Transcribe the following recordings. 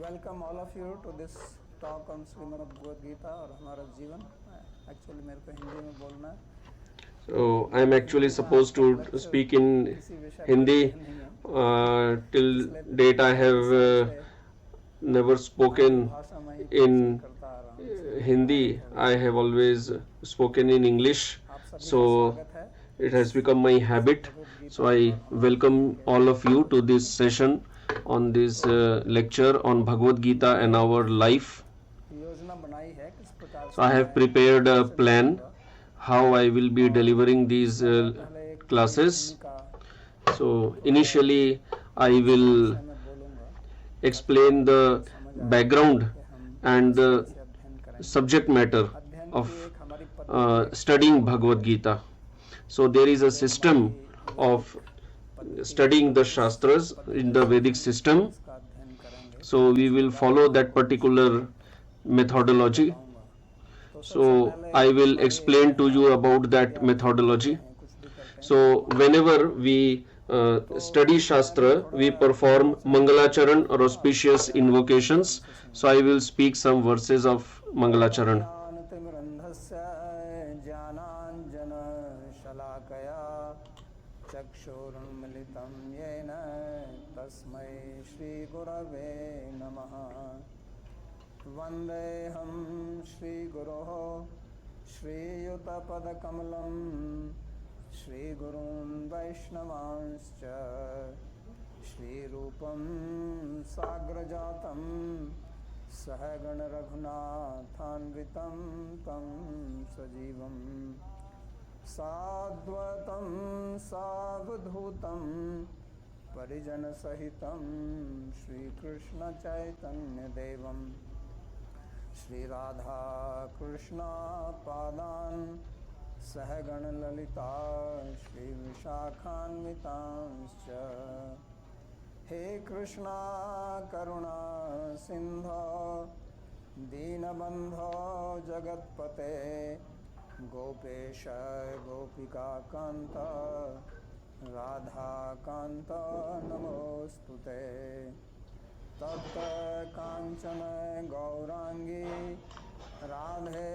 welcome all of you to this talk on Shrimad Gita और हमारा जीवन. एक्चुअली मेरे को हिंदी में बोलना है. So I'm actually supposed to speak in Hindi. Till date I have never spoken in Hindi. I have always spoken in English. So it has become my habit. So I welcome all of you to this session on this lecture on Bhagavad Gita and our life. So I have prepared a plan how I will be delivering these classes. So initially I will explain the background and the subject matter of studying Bhagavad Gita. So there is a system of studying the Shastras in the Vedic system. So we will follow that particular methodology. So I will explain to you about that methodology. So whenever we study Shastra, we perform Mangalacharan or auspicious invocations. So I will speak some verses of Mangalacharan. चक्षुरुन्मिलितं येन तस्मै श्रीगुरवे नमः. वन्देऽहं श्रीगुरोः श्रीयुतपदकमलं श्रीगुरून् वैष्णवांश्च श्रीरूपं साग्रजातं सहगणरघुनाथान्वितं तं सजीवं साद्वतं सावधूतं परिजनसहितं श्रीकृष्णचैतन्यदेवं श्रीराधा कृष्णपादान् सहगणललिता श्रीविशाखान्वितांश्च. हे कृष्णा करुणा सिन्धो दीनबन्धो जगत्पते गोपेश गोपिकान्त राधाकान्त नमोस्तुते. तप्त कांचन गौरांगी राधे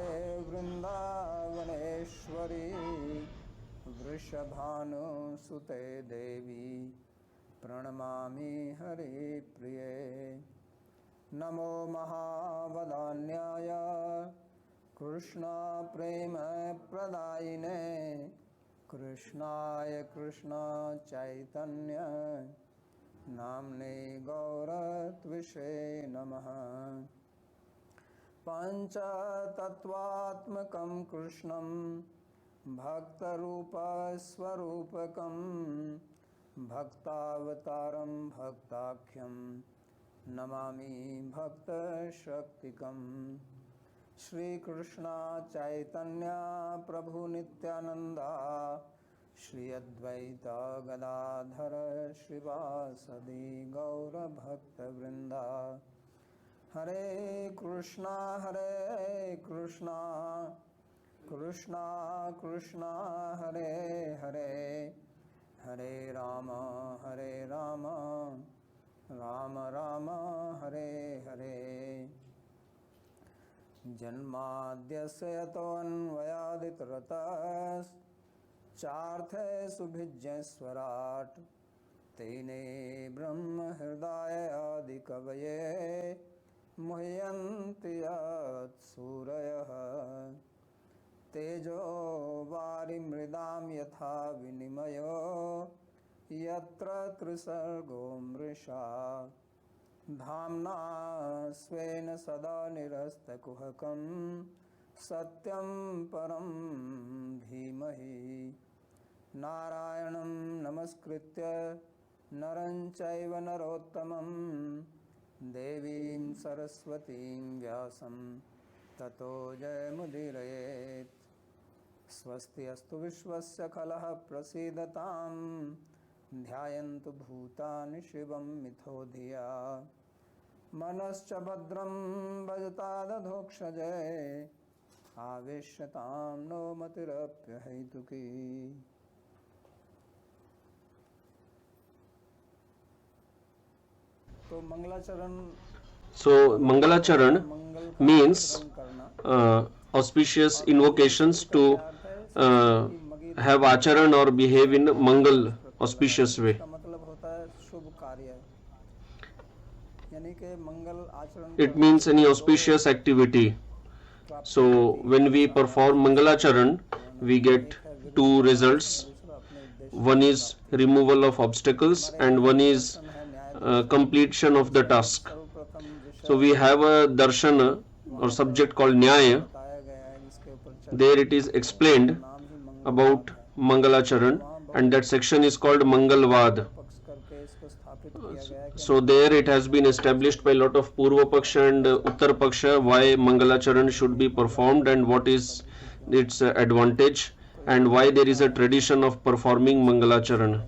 वृंदावनेश्वरी वृषभानुसुते देवी प्रणमामि हरिप्रिये. नमो महावदान्याय कृष्ण प्रेम प्रदायिने कृष्णाय कृष्ण चैतन्य नाम्ने गौरत्विषे नमः. पंचतत्वात्मकं कृष्णं भक्तरूपस्वरूपकं भक्तावतारं भक्ताख्यं नमामि भक्तशक्तिकं. श्रीकृष्ण चैतन्य प्रभु नित्यानंदा श्री अद्वैत गदाधर श्रीवासदि गौर भक्त वृंदा. हरे कृष्णा कृष्णा कृष्णा हरे हरे हरे राम राम राम हरे हरे. जन्माद्यस्य यतोऽन्वयादितरतश्चार्थे सुभिज्ञस्वराट् तेने ब्रह्म हृदय आदिकवये मुह्यन्ति यत्सूरयः. तेजो वारिमृदां यथा विनिमयो यत्र त्रिसर्गो मृषा धाम्ना स्वेन सदा निरस्तकुहकं सत्यं परं धीमहि. नारायणं नमस्कृत्य नरं चैव नरोत्तमं देवीं सरस्वतीं व्यासं ततो जयमुदीरयेत्. स्वस्ति अस्तु विश्वस्य खलः प्रसीदतां ध्यायन्तु भूतानि शिवं मिथो धिया. मनश्च भद्रं भजतादधोक्षजे आवेश्यतां नो मतिरप्यहैतुकी. तो मंगलाचरण So Mangalacharan means auspicious invocations to have acharan or behave in Mangal auspicious way. इसका मतलब होता है शुभ कार्य, यानी कि मंगल आचरण It means any auspicious activity. So when we perform Mangalacharan, we get two results. One is removal of obstacles and one is completion of the task. So we have a darshana or subject called Nyaya. There it is explained about Mangalacharan, and that section is called Mangalvad. So there it has been established by a lot of Purva Paksha and Uttar Paksha why Mangalacharan should be performed and what is its advantage and why there is a tradition of performing Mangalacharan.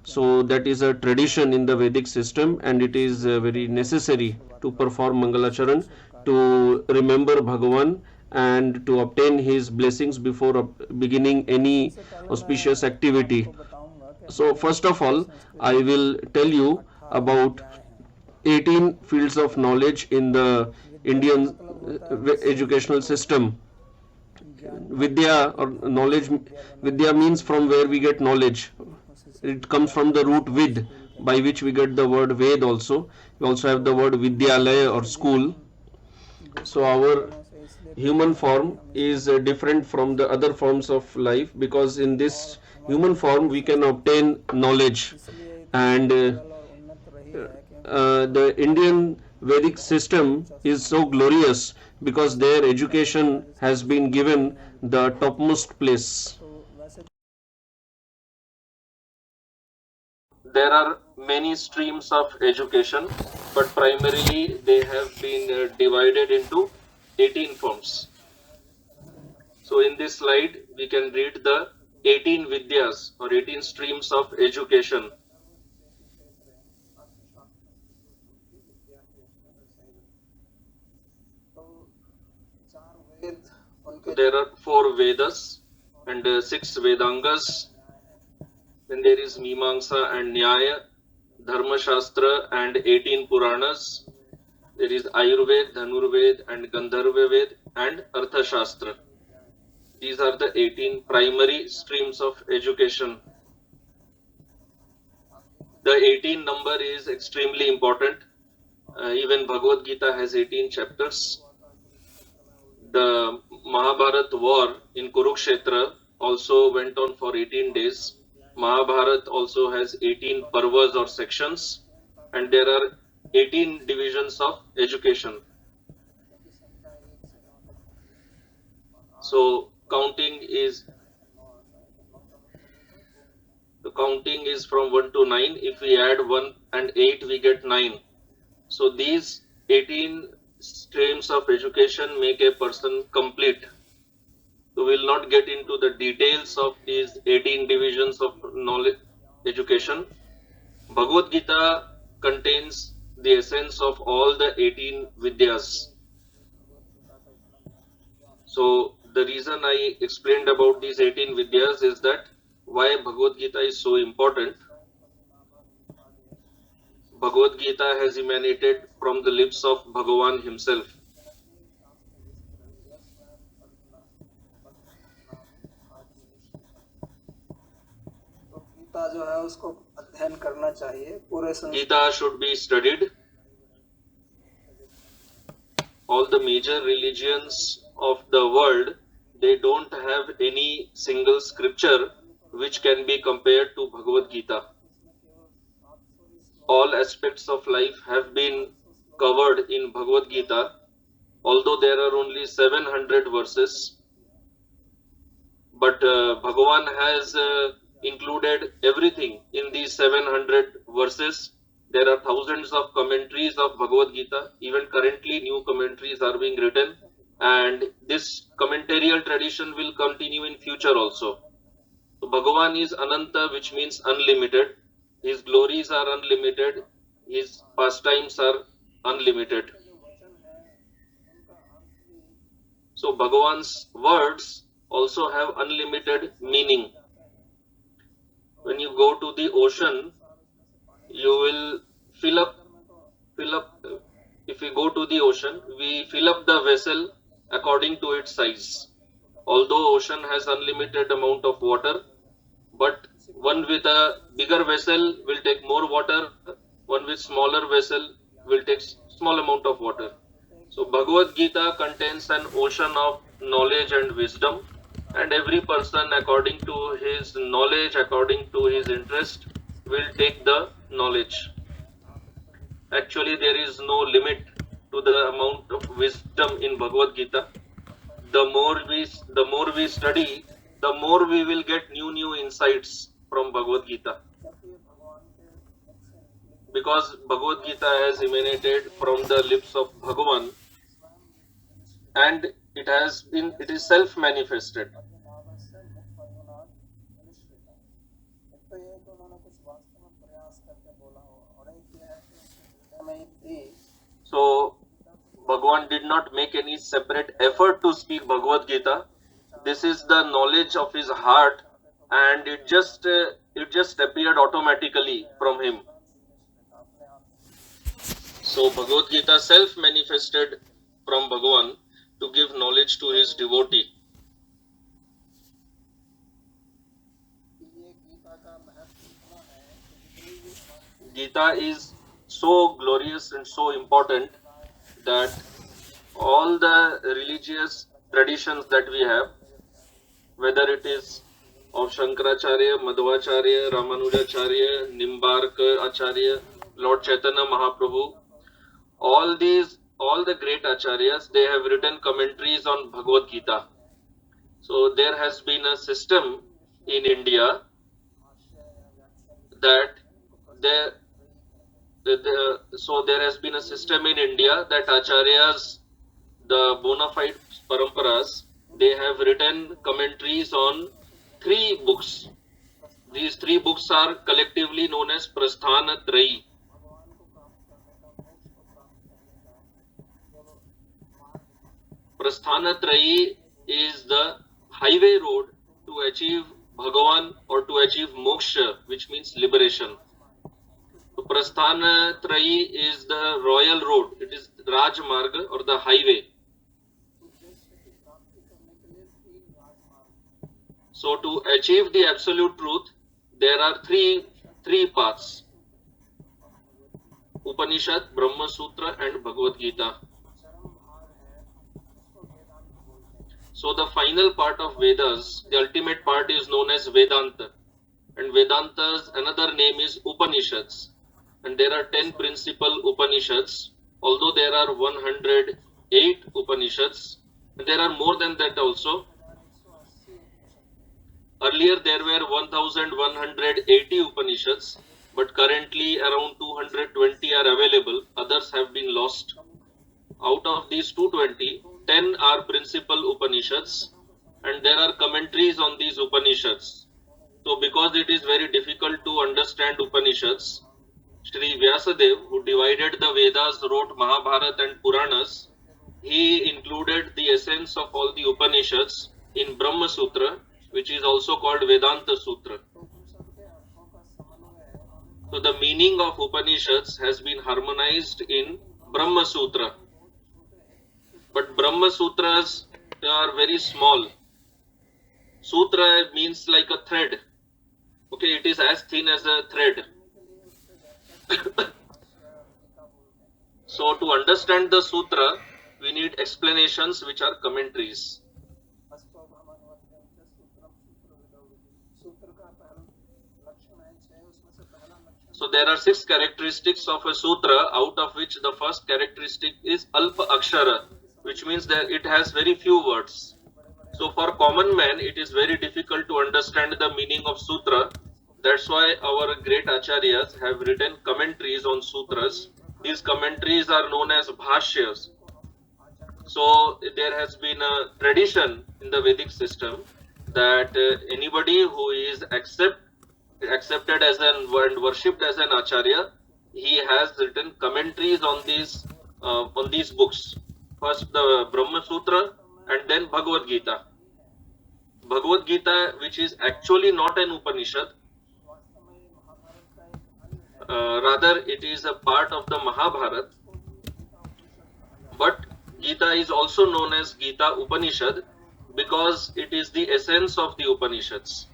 So that is a tradition in the Vedic system, and it is very necessary to perform Mangalacharan to remember Bhagavan and to obtain his blessings before beginning any auspicious activity. So first of all, I will tell you about 18 fields of knowledge in the Indian educational system. Vidya or knowledge, Vidya means from where we get knowledge. It comes from the root vid, by which we get the word Ved also. We also have the word Vidyalaya or school. So our human form is different from the other forms of life, because in this human form we can obtain knowledge, and the Indian Vedic system is so glorious because their education has been given the topmost place. There are many streams of education, but primarily they have been divided into 18 forms. So in this slide we can read the 18 Vidyas or 18 streams of education. There are 4 Vedas and 6 Vedangas. Then there is Mimamsa and Nyaya, Dharma Shastra and 18 Puranas. There is Ayurved, Dhanurved and Gandharva Ved and Artha Shastra. These are the 18 primary streams of education. The 18 number is extremely important. Even Bhagavad Gita has 18 chapters. The Mahabharata war in Kurukshetra also went on for 18 days. Mahabharata also has 18 parvas or sections, and there are 18 divisions of education. So counting is from 1 to 9. If we add 1 and 8, we get 9. So these 18 streams of education make a person complete. So we will not get into the details of these 18 divisions of knowledge education. Bhagavad Gita contains the essence of all the 18 Vidyas. So the reason I explained about these 18 Vidyas is that why Bhagavad Gita is so important. Bhagavad Gita has emanated from the lips of Bhagavan himself. जो है उसको अध्ययन करना चाहिए पूरे Gita should be studied. All the major religions of the world, they don't have any single scripture which can be compared to Bhagavad Gita. All aspects of life have been covered in Bhagavad Gita, although there are only 700 verses. But Bhagavan has included everything in these 700 verses. There are thousands of commentaries of Bhagavad Gita. Even currently new commentaries are being written, and this commentarial tradition will continue in future also. So Bhagavan is Ananta, which means unlimited. His glories are unlimited. His pastimes are unlimited. So Bhagavan's words also have unlimited meaning. When you go to the ocean, you will fill up if we go to the ocean, we fill up the vessel according to its size. Although ocean has unlimited amount of water, but one with a bigger vessel will take more water, one with smaller vessel will take small amount of water. So Bhagavad Gita contains an ocean of knowledge and wisdom, and every person according to his knowledge, according to his interest, will take the knowledge. Actually, there is no limit to the amount of wisdom in Bhagavad Gita. The more we study, the more we will get new insights from Bhagavad Gita. Because Bhagavad Gita has emanated from the lips of Bhagavan, and it is self-manifested. So Bhagavan did not make any separate effort to speak Bhagavad Gita. This is the knowledge of his heart, and it just appeared automatically from him. So Bhagavad Gita self-manifested from Bhagavan to give knowledge to his devotee. Gita is so glorious and so important that all the religious traditions that we have, whether it is of Shankaracharya, Madhvacharya, Ramanujacharya, Nimbarka Acharya, Lord Chaitanya Mahaprabhu, all the great acharyas, they have written commentaries on Bhagavad Gita. So there has been a system in India that there has been a system in India that acharyas, the bona fide paramparas, they have written commentaries on 3 books. These 3 books are collectively known as Prasthana-trayi. Prasthana-trayi is the highway road to achieve Bhagavan or to achieve moksha, which means liberation. So Prasthana-trayi is the royal road. It is Raj Marga or the highway. So to achieve the absolute truth, there are three paths: Upanishad, Brahma Sutra, and Bhagavad Gita. So the final part of Vedas, the ultimate part, is known as Vedanta, and Vedanta's another name is Upanishads, and there are 10 principal Upanishads, although there are 108 Upanishads, and there are more than that also. Earlier there were 1180 Upanishads, but currently around 220 are available, others have been lost. Out of these 220, 10 are principal Upanishads, and there are commentaries on these Upanishads. So because it is very difficult to understand Upanishads, Sri Vyasadeva, who divided the Vedas, wrote Mahabharata and Puranas. He included the essence of all the Upanishads in Brahma Sutra, which is also called Vedanta Sutra. So the meaning of Upanishads has been harmonized in Brahma Sutra. But Brahma Sutras are very small. Sutra means like a thread. Okay, it is as thin as a thread. So to understand the sutra, we need explanations, which are commentaries. So there are 6 characteristics of a sutra, out of which the first characteristic is Alpa Akshara, which means that it has very few words. So for common man, it is very difficult to understand the meaning of sutra. That's why our great acharyas have written commentaries on sutras. These commentaries are known as bhashyas. So there has been a tradition in the Vedic system that anybody who is accepted as and worshipped as an acharya, he has written commentaries on these books. First the Brahma Sutra and then Bhagavad Gita. Bhagavad Gita, which is actually not an Upanishad, rather it is a part of the Mahabharata, But Gita is also known as Gita Upanishad because it is the essence of the Upanishads.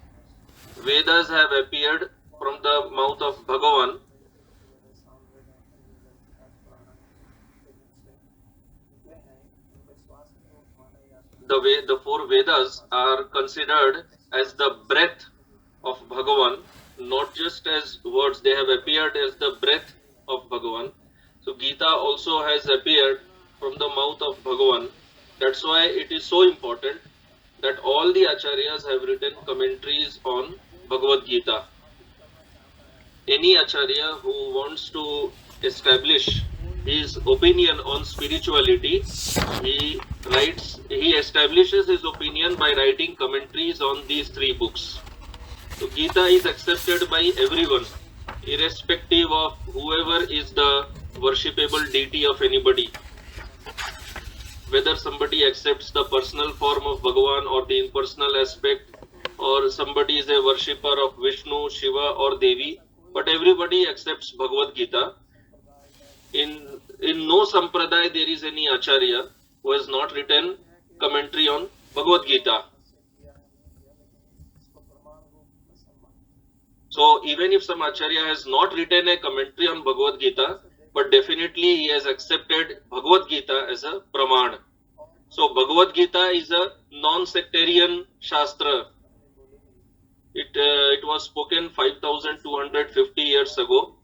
Vedas have appeared from the mouth of Bhagavan. The four Vedas are considered as the breath of Bhagavan, not just as words, they have appeared as the breath of Bhagavan. So Gita also has appeared from the mouth of Bhagavan. That's why it is so important that all the acharyas have written commentaries on Bhagavad Gita. Any acharya who wants to establish his opinion on spirituality, he establishes his opinion by writing commentaries on these three books. So Gita is accepted by everyone, irrespective of whoever is the worshipable deity of anybody. Whether somebody accepts the personal form of Bhagavan or the impersonal aspect, or somebody is a worshipper of Vishnu, Shiva or Devi, but everybody accepts Bhagavad Gita. In no sampradaya there is any acharya who has not written commentary on Bhagavad Gita. So even if some acharya has not written a commentary on Bhagavad Gita, but definitely he has accepted Bhagavad Gita as a praman. So Bhagavad Gita is a non-sectarian shastra. It was spoken 5,250 years ago.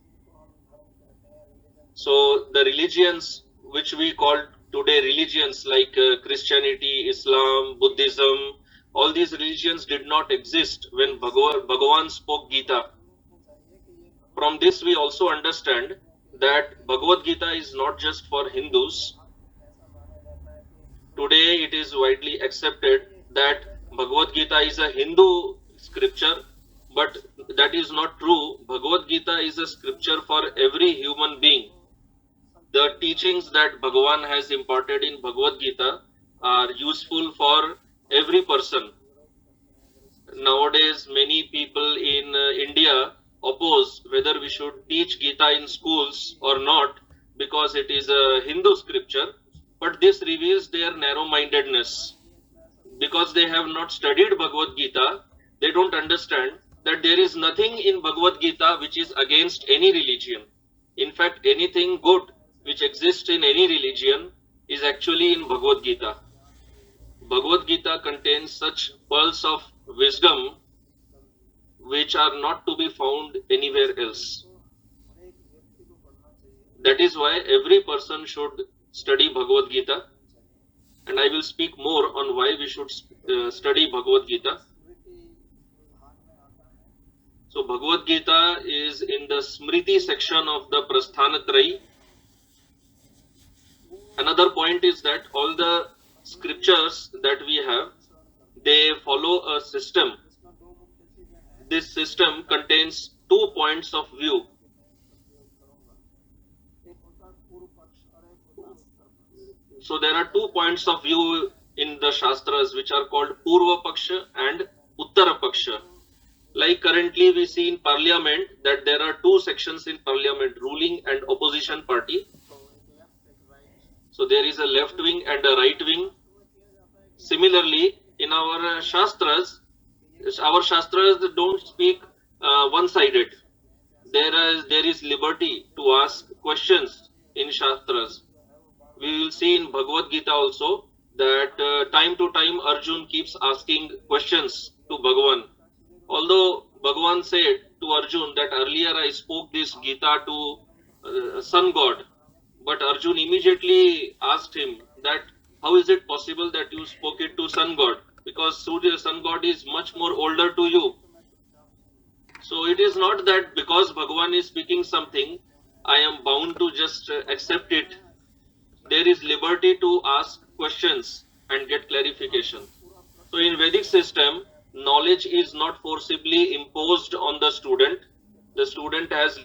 So the religions which we call today religions like Christianity, Islam, Buddhism, all these religions did not exist when Bhagavan spoke Gita. From this we also understand that Bhagavad Gita is not just for Hindus. Today it is widely accepted that Bhagavad Gita is a Hindu scripture, but that is not true. Bhagavad Gita is a scripture for every human being. The teachings that Bhagavan has imparted in Bhagavad Gita are useful for every person. Nowadays, many people in India oppose whether we should teach Gita in schools or not because it is a Hindu scripture, but this reveals their narrow-mindedness. Because they have not studied Bhagavad Gita, they don't understand that there is nothing in Bhagavad Gita which is against any religion. In fact, anything good which exists in any religion is actually in Bhagavad Gita. Bhagavad Gita contains such pearls of wisdom which are not to be found anywhere else. That is why every person should study Bhagavad Gita, and I will speak more on why we should study Bhagavad Gita. So Bhagavad Gita is in the Smriti section of the Prasthanatrayi. Another point is that all the scriptures that we have, they follow a system. This system contains 2 points of view. So there are 2 points of view in the Shastras which are called Purva Paksha and Uttara Paksha. Like currently we see in Parliament that there are 2 sections in Parliament, ruling and opposition party. So there is a left wing and a right wing. Similarly, in our Shastras don't speak one-sided. There is liberty to ask questions in Shastras. We will see in Bhagavad Gita also that time to time Arjun keeps asking questions to Bhagavan. Although Bhagavan said to Arjun that earlier I spoke this Gita to Sun God, but Arjun immediately asked him that how is it possible that you spoke it to Sun God? Because Surya, Sun God, is much more older to you. So it is not that because Bhagavan is speaking something, I am bound to just accept it. There is liberty to ask questions and get clarification. So in Vedic system, knowledge is not forcibly imposed on the student. The student has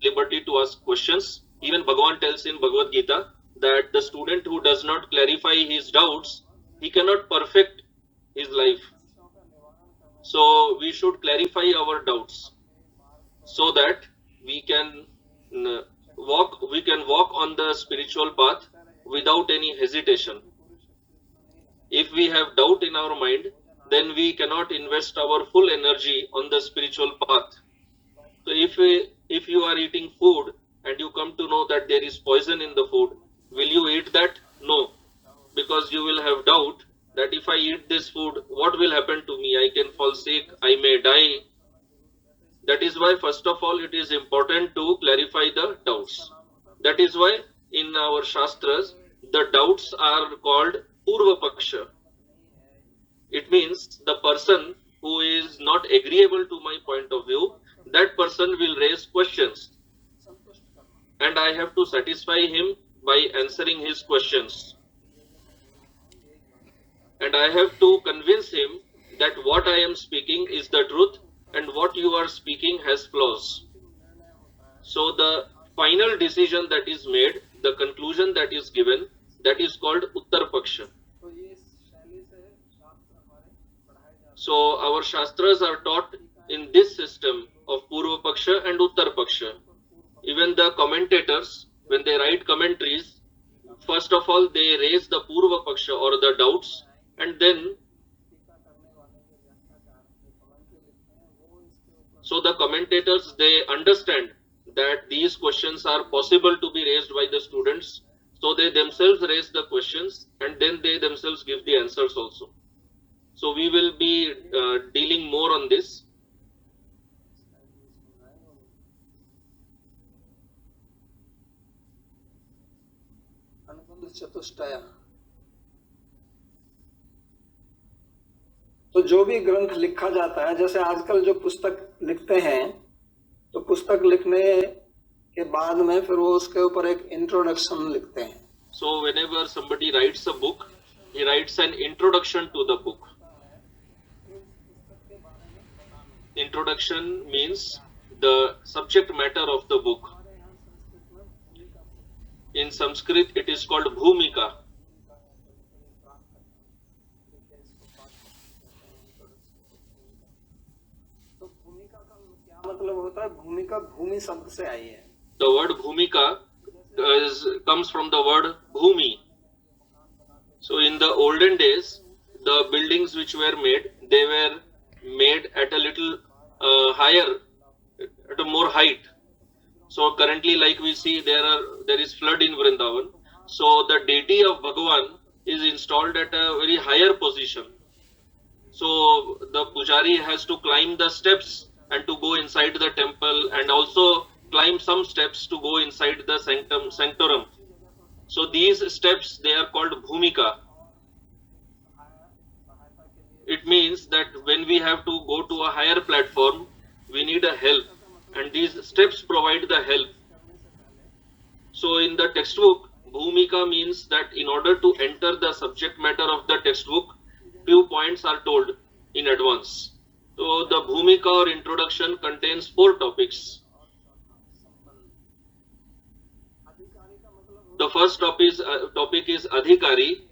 liberty to ask questions. Even Bhagavan tells in Bhagavad Gita that the student who does not clarify his doubts, he cannot perfect his life. So we should clarify our doubts so that we can walk on the spiritual path without any hesitation. If we have doubt in our mind, then we cannot invest our full energy on the spiritual path. So if you are eating food and you come to know that there is poison in the food, will you eat that? No, because you will have doubt that if I eat this food, what will happen to me? I can fall sick, I may die. That is why first of all it is important to clarify the doubts. That is why in our Shastras, the doubts are called Purva Paksha. It means the person who is not agreeable to my point of view, that person will raise questions. And I have to satisfy him by answering his questions. And I have to convince him that what I am speaking is the truth and what you are speaking has flaws. So the final decision that is made, the conclusion that is given, that is called Uttar Paksha. So our Shastras are taught in this system of Purva Paksha and Uttar Paksha. Even the commentators, when they write commentaries, first of all they raise the Purva Paksha or the doubts, and then so the commentators, they understand that these questions are possible to be raised by the students, so they themselves raise the questions and then they themselves give the answers also. So we will be dealing more on this. चतुष्टय। तो जो भी ग्रंथ लिखा जाता है, जैसे आजकल जो पुस्तक लिखते हैं, तो पुस्तक लिखने के बाद में फिर वो उसके ऊपर एक इंट्रोडक्शन लिखते हैं. So whenever somebody writes a book, he writes an introduction to the book. Introduction means the subject matter of the book. In Sanskrit, it is called Bhumika. तो भूमिका का क्या मतलब होता है? भूमिका भूमि शब्द से आई है. The word Bhumika comes from the word Bhumi. So in the olden days, the buildings which were made, they were made at a little higher, at a more height. So currently, like we see, there is flood in Vrindavan. So the deity of Bhagavan is installed at a very higher position. So the pujari has to climb the steps and to go inside the temple, and also climb some steps to go inside the sanctorum. So these steps, they are called Bhumika. It means that when we have to go to a higher platform, we need a help, and these steps provide the help. So in the textbook, Bhumika means that in order to enter the subject matter of the textbook, few points are told in advance. So the Bhumika or introduction contains 4 topics. The first topic is Adhikari.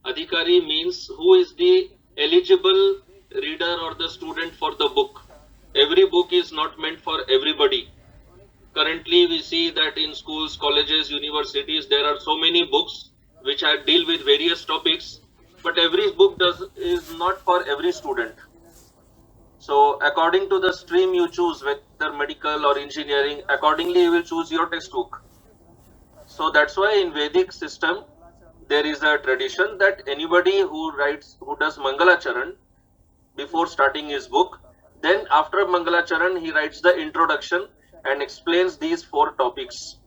Adhikari means who is the eligible reader or the student for the book. Every book is not meant for everybody. Currently, we see that in schools, colleges, universities, there are so many books which deal with various topics, but every book is not for every student. So according to the stream you choose, whether medical or engineering, accordingly you will choose your textbook. So that's why in Vedic system, there is a tradition that anybody who does Mangalacharan before starting his book, then after Mangalacharan, he writes the introduction and explains these 4 topics.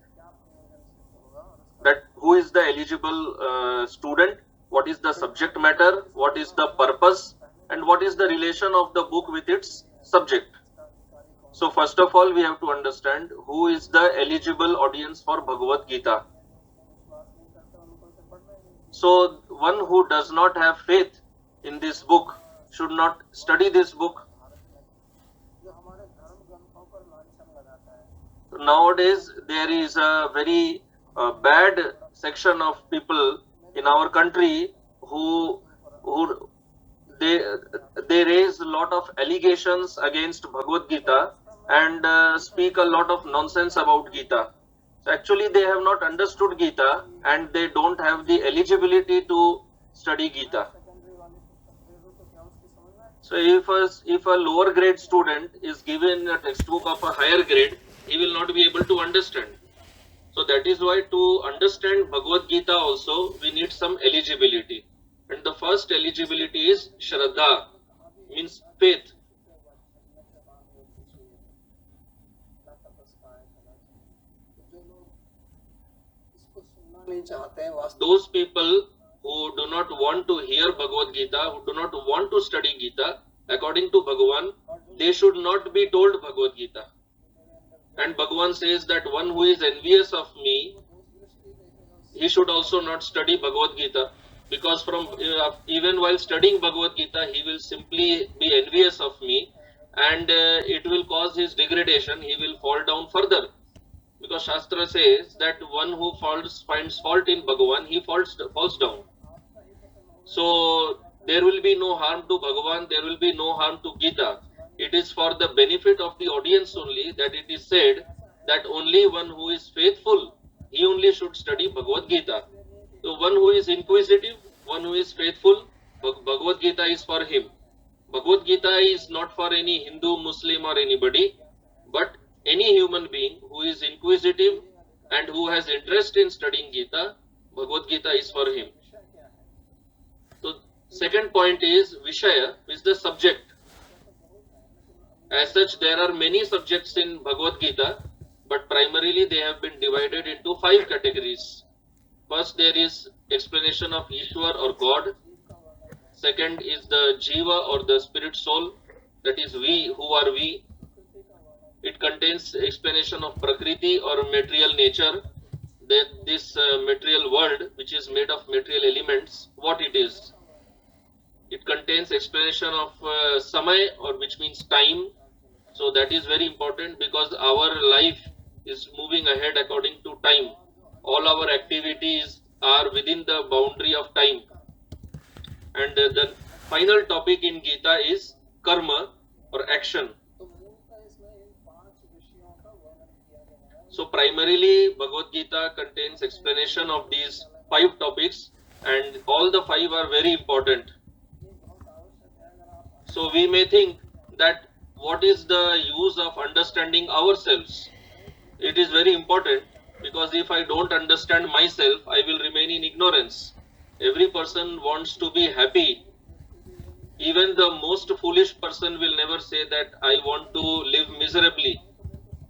That who is the eligible student, what is the subject matter, what is the purpose, and what is the relation of the book with its subject. So first of all, we have to understand who is the eligible audience for Bhagavad Gita. So one who does not have faith in this book should not study this book. Nowadays, there is a very bad section of people in our country who they raise a lot of allegations against Bhagavad Gita and speak a lot of nonsense about Gita. So actually they have not understood Gita and they don't have the eligibility to study Gita. So if a lower grade student is given a textbook of a higher grade, he will not be able to understand. So that is why to understand Bhagavad Gita also we need some eligibility. And the first eligibility is Shraddha, means faith. Those people who do not want to hear Bhagavad Gita, who do not want to study Gita, according to Bhagavan, they should not be told Bhagavad Gita. And Bhagavan says that one who is envious of me, he should also not study Bhagavad Gita, because from even while studying Bhagavad Gita, he will simply be envious of me, and it will cause his degradation. He will fall down further, because Shastra says that one who finds fault in Bhagavan, he falls down. So there will be no harm to Bhagavan, there will be no harm to Gita. It is for the benefit of the audience only that it is said that only one who is faithful, he only should study Bhagavad Gita. So one who is inquisitive, one who is faithful, Bhagavad Gita is for him. Bhagavad Gita is not for any Hindu, Muslim or anybody, but any human being who is inquisitive and who has interest in studying Gita, Bhagavad Gita is for him. So second point is Vishaya, is the subject. As such, there are many subjects in Bhagavad Gita, but primarily they have been divided into 5 categories. First, there is explanation of Ishwar or God. Second is the Jiva or the spirit soul, that is we, who are we. It contains explanation of Prakriti or material nature, that this material world which is made of material elements, what it is. It contains explanation of Samay, or which means time. So that is very important because our life is moving ahead according to time. All our activities are within the boundary of time. And the final topic in Gita is karma or action. So primarily Bhagavad Gita contains explanation of these 5 topics, and all the 5 are very important. So we may think that what is the use of understanding ourselves? It is very important, because if I don't understand myself, I will remain in ignorance. Every person wants to be happy. Even the most foolish person will never say that I want to live miserably.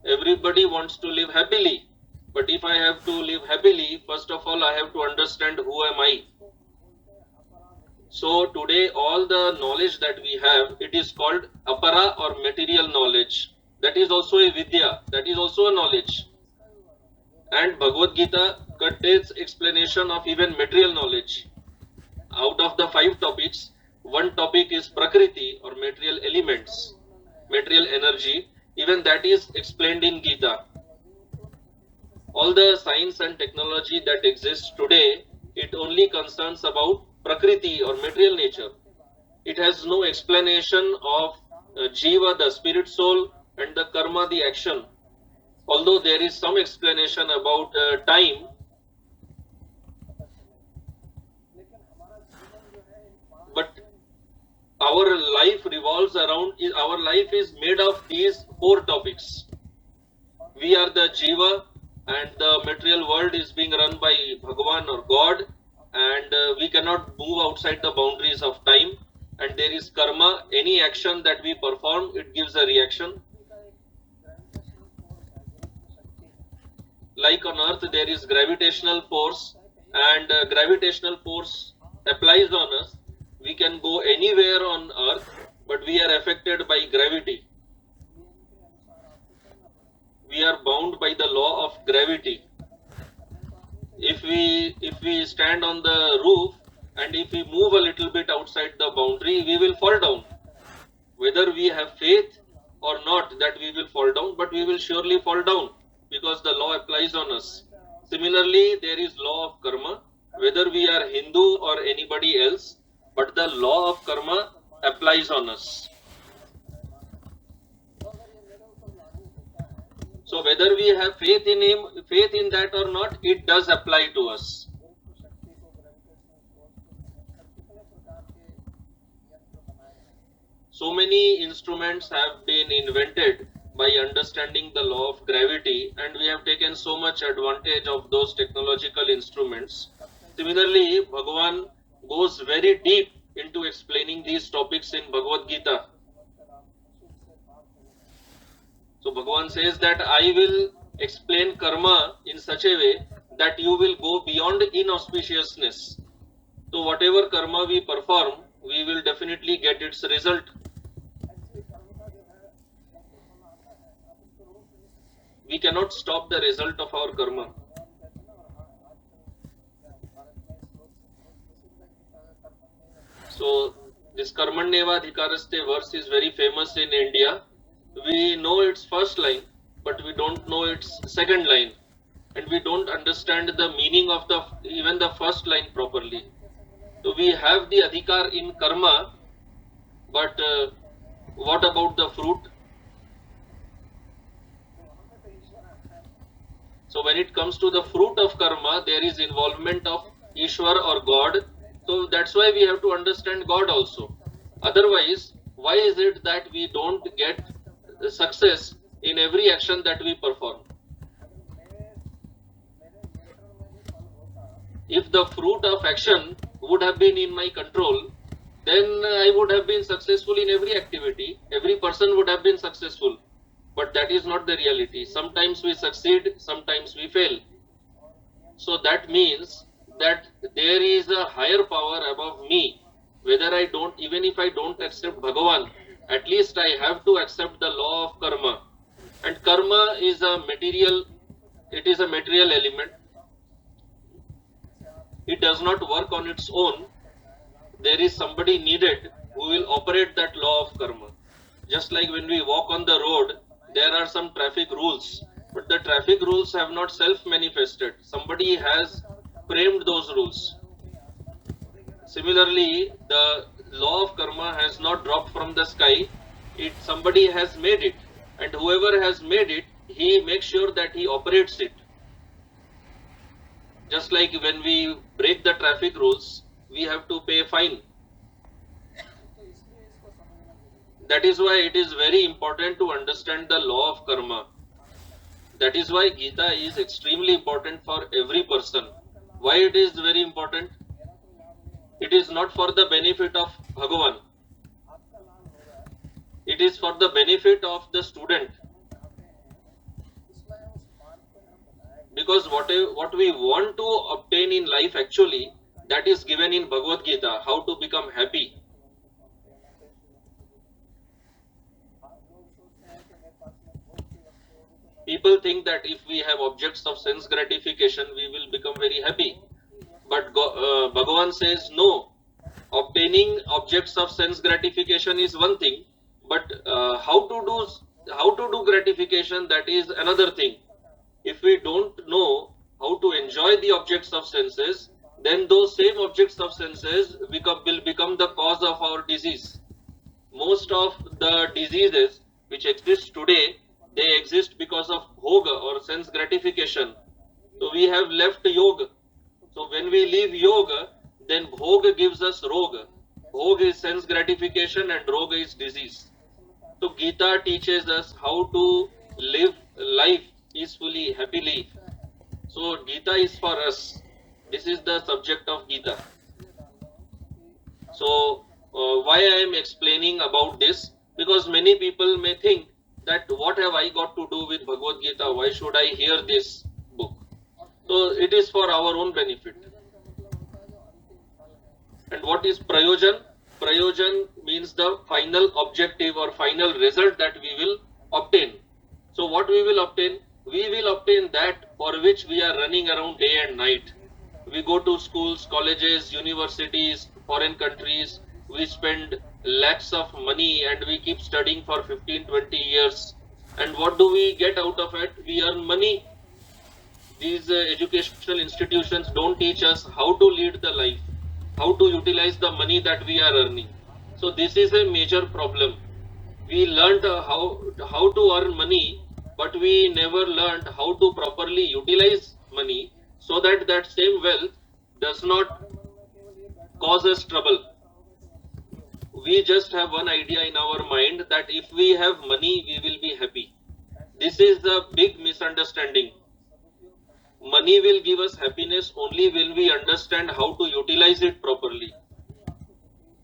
Everybody wants to live happily. But if I have to live happily, first of all, I have to understand who am I. So today all the knowledge that we have, it is called apara or material knowledge. That is also a vidya, that is also a knowledge. And Bhagavad Gita contains explanation of even material knowledge. Out of the 5 topics, one topic is Prakriti or material elements, material energy. Even that is explained in Gita. All the science and technology that exists today, it only concerns about Prakriti or material nature. It has no explanation of Jiva, the spirit soul, and the karma, the action. Although there is some explanation about time, but our life revolves around, our life is made of these 4 topics. We are the Jiva, and the material world is being run by Bhagavan or God, and we cannot move outside the boundaries of time. And there is karma, any action that we perform, it gives a reaction. Like on earth there is gravitational force, and gravitational force applies on us. We can go anywhere on earth, but we are affected by gravity. We are bound by the law of gravity. If we stand on the roof, and if we move a little bit outside the boundary, we will fall down. Whether we have faith or not that we will fall down, but we will surely fall down, because the law applies on us. Similarly, there is law of karma, whether we are Hindu or anybody else, but the law of karma applies on us. So whether we have faith in him, faith in that or not, it does apply to us. So many instruments have been invented by understanding the law of gravity, and we have taken so much advantage of those technological instruments. Similarly, Bhagavan goes very deep into explaining these topics in Bhagavad Gita. So Bhagavan says that I will explain karma in such a way that you will go beyond inauspiciousness. So whatever karma we perform, we will definitely get its result. We cannot stop the result of our karma. So this Karmanyevadhikaraste verse is very famous in India. We know its first line, but we don't know its second line, and we don't understand the meaning of even the first line properly. So we have the adhikar in karma, but what about the fruit? So when it comes to the fruit of karma, there is involvement of Ishwar or God. So that's why we have to understand God also. Otherwise, why is it that we don't get success in every action that we perform? If the fruit of action would have been in my control, then I would have been successful in every activity. Every person would have been successful. But that is not the reality. Sometimes we succeed, sometimes we fail. So that means that there is a higher power above me. Whether I don't, even if I don't accept Bhagavan, at least I have to accept the law of karma. And karma is a material, it is a material element. It does not work on its own. There is somebody needed who will operate that law of karma. Just like when we walk on the road, there are some traffic rules, but the traffic rules have not self-manifested. Somebody has framed those rules. Similarly, the law of karma has not dropped from the sky. Somebody has made it, and whoever has made it, he makes sure that he operates it. Just like when we break the traffic rules, we have to pay a fine. That is why it is very important to understand the law of karma. That is why Gita is extremely important for every person. Why it is very important? It is not for the benefit of Bhagavan. It is for the benefit of the student. Because what we want to obtain in life actually, that is given in Bhagavad Gita, how to become happy. People think that if we have objects of sense gratification, we will become very happy. But Bhagavan says no. Obtaining objects of sense gratification is one thing, but how to do gratification, that is another thing. If we don't know how to enjoy the objects of senses, then those same objects of senses will become the cause of our disease. Most of the diseases which exist today, they exist because of bhoga or sense gratification. So we have left yoga. So when we leave yoga, then bhoga gives us roga. Bhoga is sense gratification and roga is disease. So Gita teaches us how to live life peacefully, happily. So Gita is for us. This is the subject of Gita. So why I am explaining about this? Because many people may think that what have I got to do with Bhagavad Gita? Why should I hear this book? So it is for our own benefit. And what is prayojan? Prayojan means the final objective or final result that we will obtain. So what we will obtain? We will obtain that for which we are running around day and night. We go to schools, colleges, universities, foreign countries. We spend lakhs of money and we keep studying for 15-20 years. And what do we get out of it? We earn money. These educational institutions don't teach us how to lead the life, how to utilize the money that we are earning. So this is a major problem. We learned how to earn money, but we never learned how to properly utilize money so that that same wealth does not cause us trouble. We just have one idea in our mind that if we have money, we will be happy. This is a big misunderstanding. Money will give us happiness only when we understand how to utilize it properly.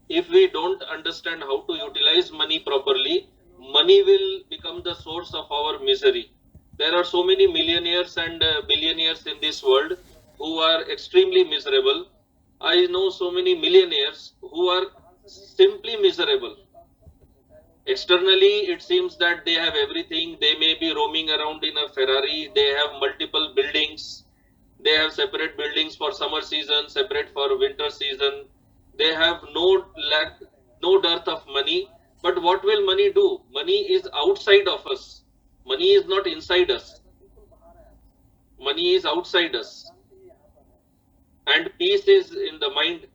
If we don't understand how to utilize money properly, money will become the source of our misery. There are so many millionaires and billionaires in this world who are extremely miserable. I know so many millionaires who are simply miserable. Externally, it seems that they have everything. They may be roaming around in a Ferrari. They have multiple buildings. They have separate buildings for summer season, separate for winter season. They have no lack, no dearth of money. But what will money do? Money is outside of us. Money is not inside us. Money is outside us. And peace is in the mind.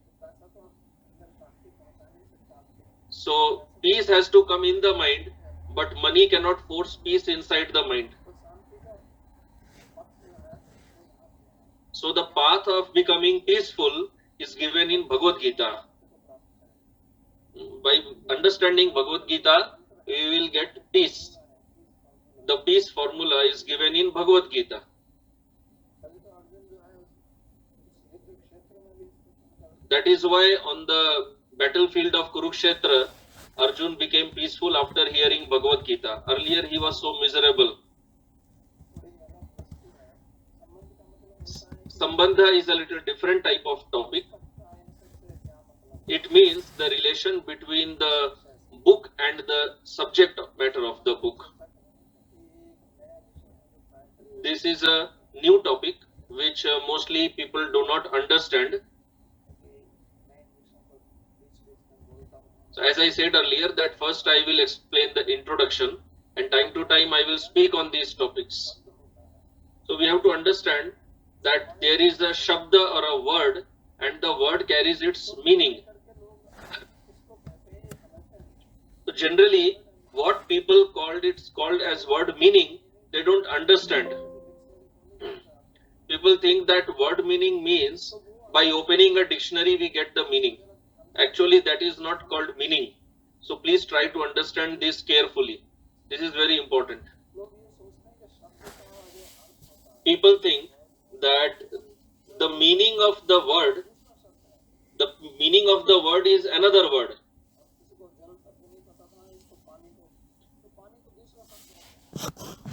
So peace has to come in the mind, but money cannot force peace inside the mind. So the path of becoming peaceful is given in Bhagavad Gita. By understanding Bhagavad Gita, we will get peace. The peace formula is given in Bhagavad Gita. That is why on the battlefield of Kurukshetra, Arjun became peaceful after hearing Bhagavad Gita. Earlier he was so miserable. Sambandha is a little different type of topic. It means the relation between the book and the subject matter of the book. This is a new topic which mostly people do not understand. So as I said earlier, that first I will explain the introduction and time to time I will speak on these topics. So we have to understand that there is a shabda or a word and the word carries its meaning. So generally what people called as word meaning, they don't understand. People think that word meaning means by opening a dictionary we get the meaning. Actually, that is not called meaning. So please try to understand this carefully. This is very important. People think that the meaning of the word is another word.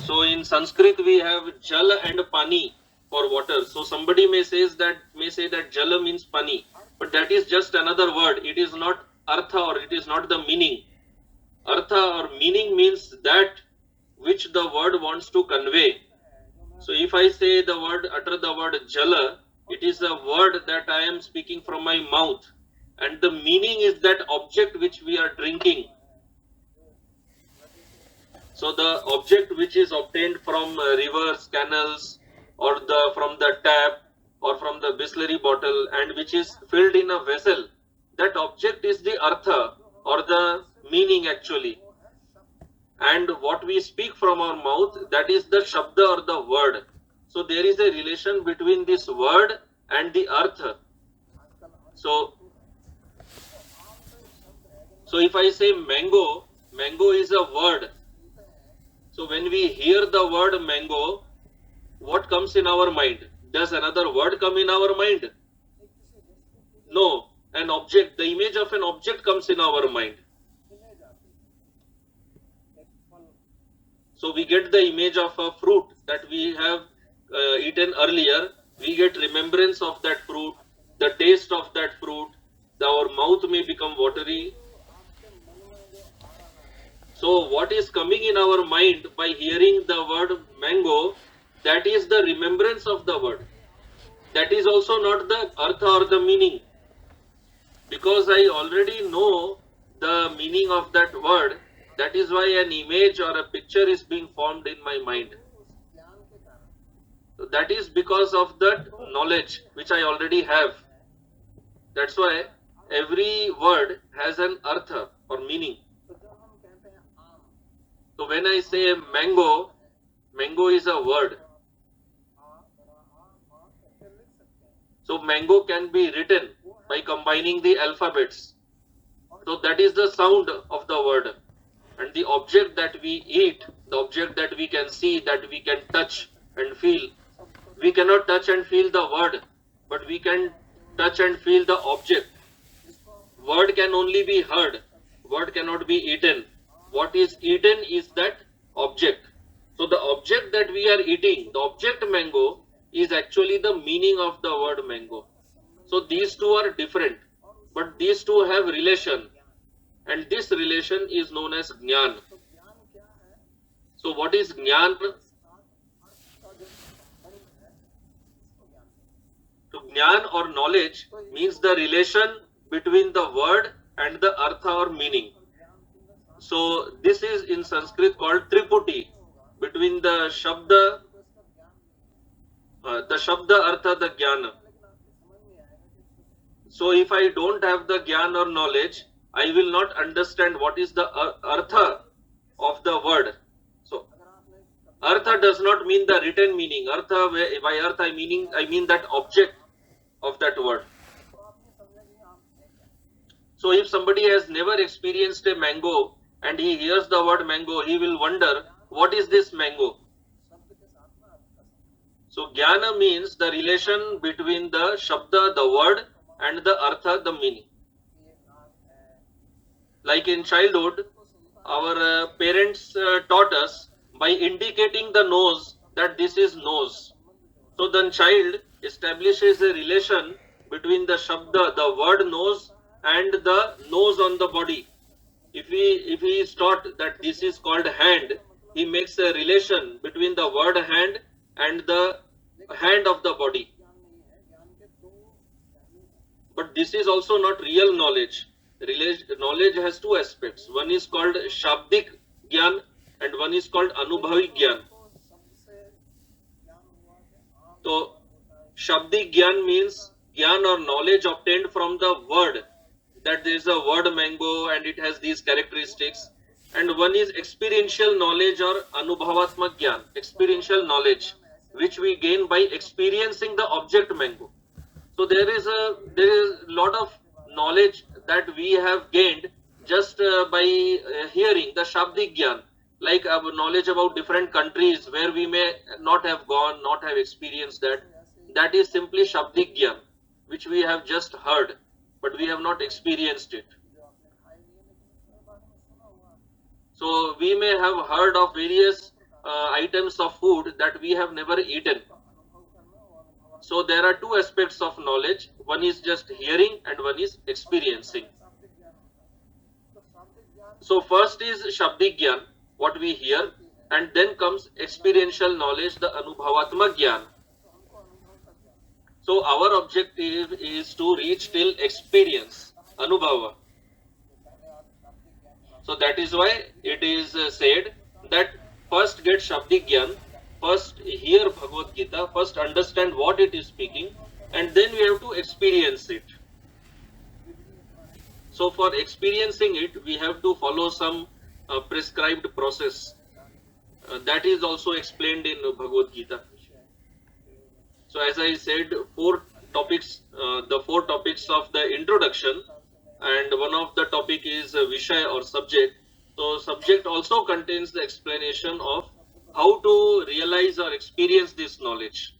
So in Sanskrit we have jal and pani for water. So somebody may say that jala means pani, but that is just another word. It is not artha or it is not the meaning. Artha or meaning means that which the word wants to convey. So if I say utter the word jala, it is a word that I am speaking from my mouth, and the meaning is that object which we are drinking. So the object which is obtained from rivers, canals, or from the tap or from the Bisleri bottle and which is filled in a vessel, that object is the artha or the meaning actually. And what we speak from our mouth, that is the shabda or the word. So there is a relation between this word and the artha. So if I say mango, mango is a word. So when we hear the word mango, what comes in our mind? Does another word come in our mind? No, an object, the image of an object comes in our mind. So we get the image of a fruit that we have eaten earlier. We get remembrance of that fruit, the taste of that fruit. Our mouth may become watery. So what is coming in our mind by hearing the word mango, that is the remembrance of the word. That is also not the artha or the meaning. Because I already know the meaning of that word, that is why an image or a picture is being formed in my mind. So that is because of that knowledge which I already have. That's why every word has an artha or meaning. So when I say mango, mango is a word. So mango can be written by combining the alphabets. So that is the sound of the word. And the object that we eat, the object that we can see, that we can touch and feel, we cannot touch and feel the word, but we can touch and feel the object. Word can only be heard, word cannot be eaten. What is eaten is that object. So the object that we are eating, the object mango, is actually the meaning of the word mango. So these two are different, but these two have relation, and this relation is known as jnana. So what is jnana? So jnana or knowledge means the relation between the word and the artha or meaning. So this is in Sanskrit called triputi, between the shabda, artha, the jnana. So if I don't have the jnana or knowledge, I will not understand what is the artha of the word. So artha does not mean the written meaning. Artha, by artha I mean that object of that word. So if somebody has never experienced a mango and he hears the word mango, he will wonder, what is this mango? So jnana means the relation between the shabda, the word, and the artha, the meaning. Like in childhood, our parents taught us by indicating the nose that this is nose. So the child establishes a relation between the shabda, the word nose, and the nose on the body. If he is taught that this is called hand, he makes a relation between the word hand and the hand of the body. But this is also not real knowledge. Knowledge has two aspects. One is called shabdik gyan and one is called anubhavi gyan. So shabdik gyan means gyan or knowledge obtained from the word, that there is a word mango and it has these characteristics. And one is experiential knowledge or anubhavatmak gyan, experiential knowledge, which we gain by experiencing the object mango. So there is a lot of knowledge that we have gained just by hearing the shabdik gyan, like knowledge about different countries where we may not have gone, not have experienced that. That is simply shabdik gyan, which we have just heard, but we have not experienced it. So we may have heard of various items of food that we have never eaten. So there are two aspects of knowledge. One is just hearing and one is experiencing. So first is shabdik gyan, what we hear, and then comes experiential knowledge, the anubhavatma gyan. So our objective is to reach till experience, anubhava. So that is why it is said that first get shabdik gyan, first hear Bhagavad Gita, first understand what it is speaking, and then we have to experience it. So for experiencing it, we have to follow some prescribed process. That is also explained in Bhagavad Gita. So as I said, the 4 topics of the introduction, and one of the topic is Vishaya or subject. So subject also contains the explanation of how to realize or experience this knowledge.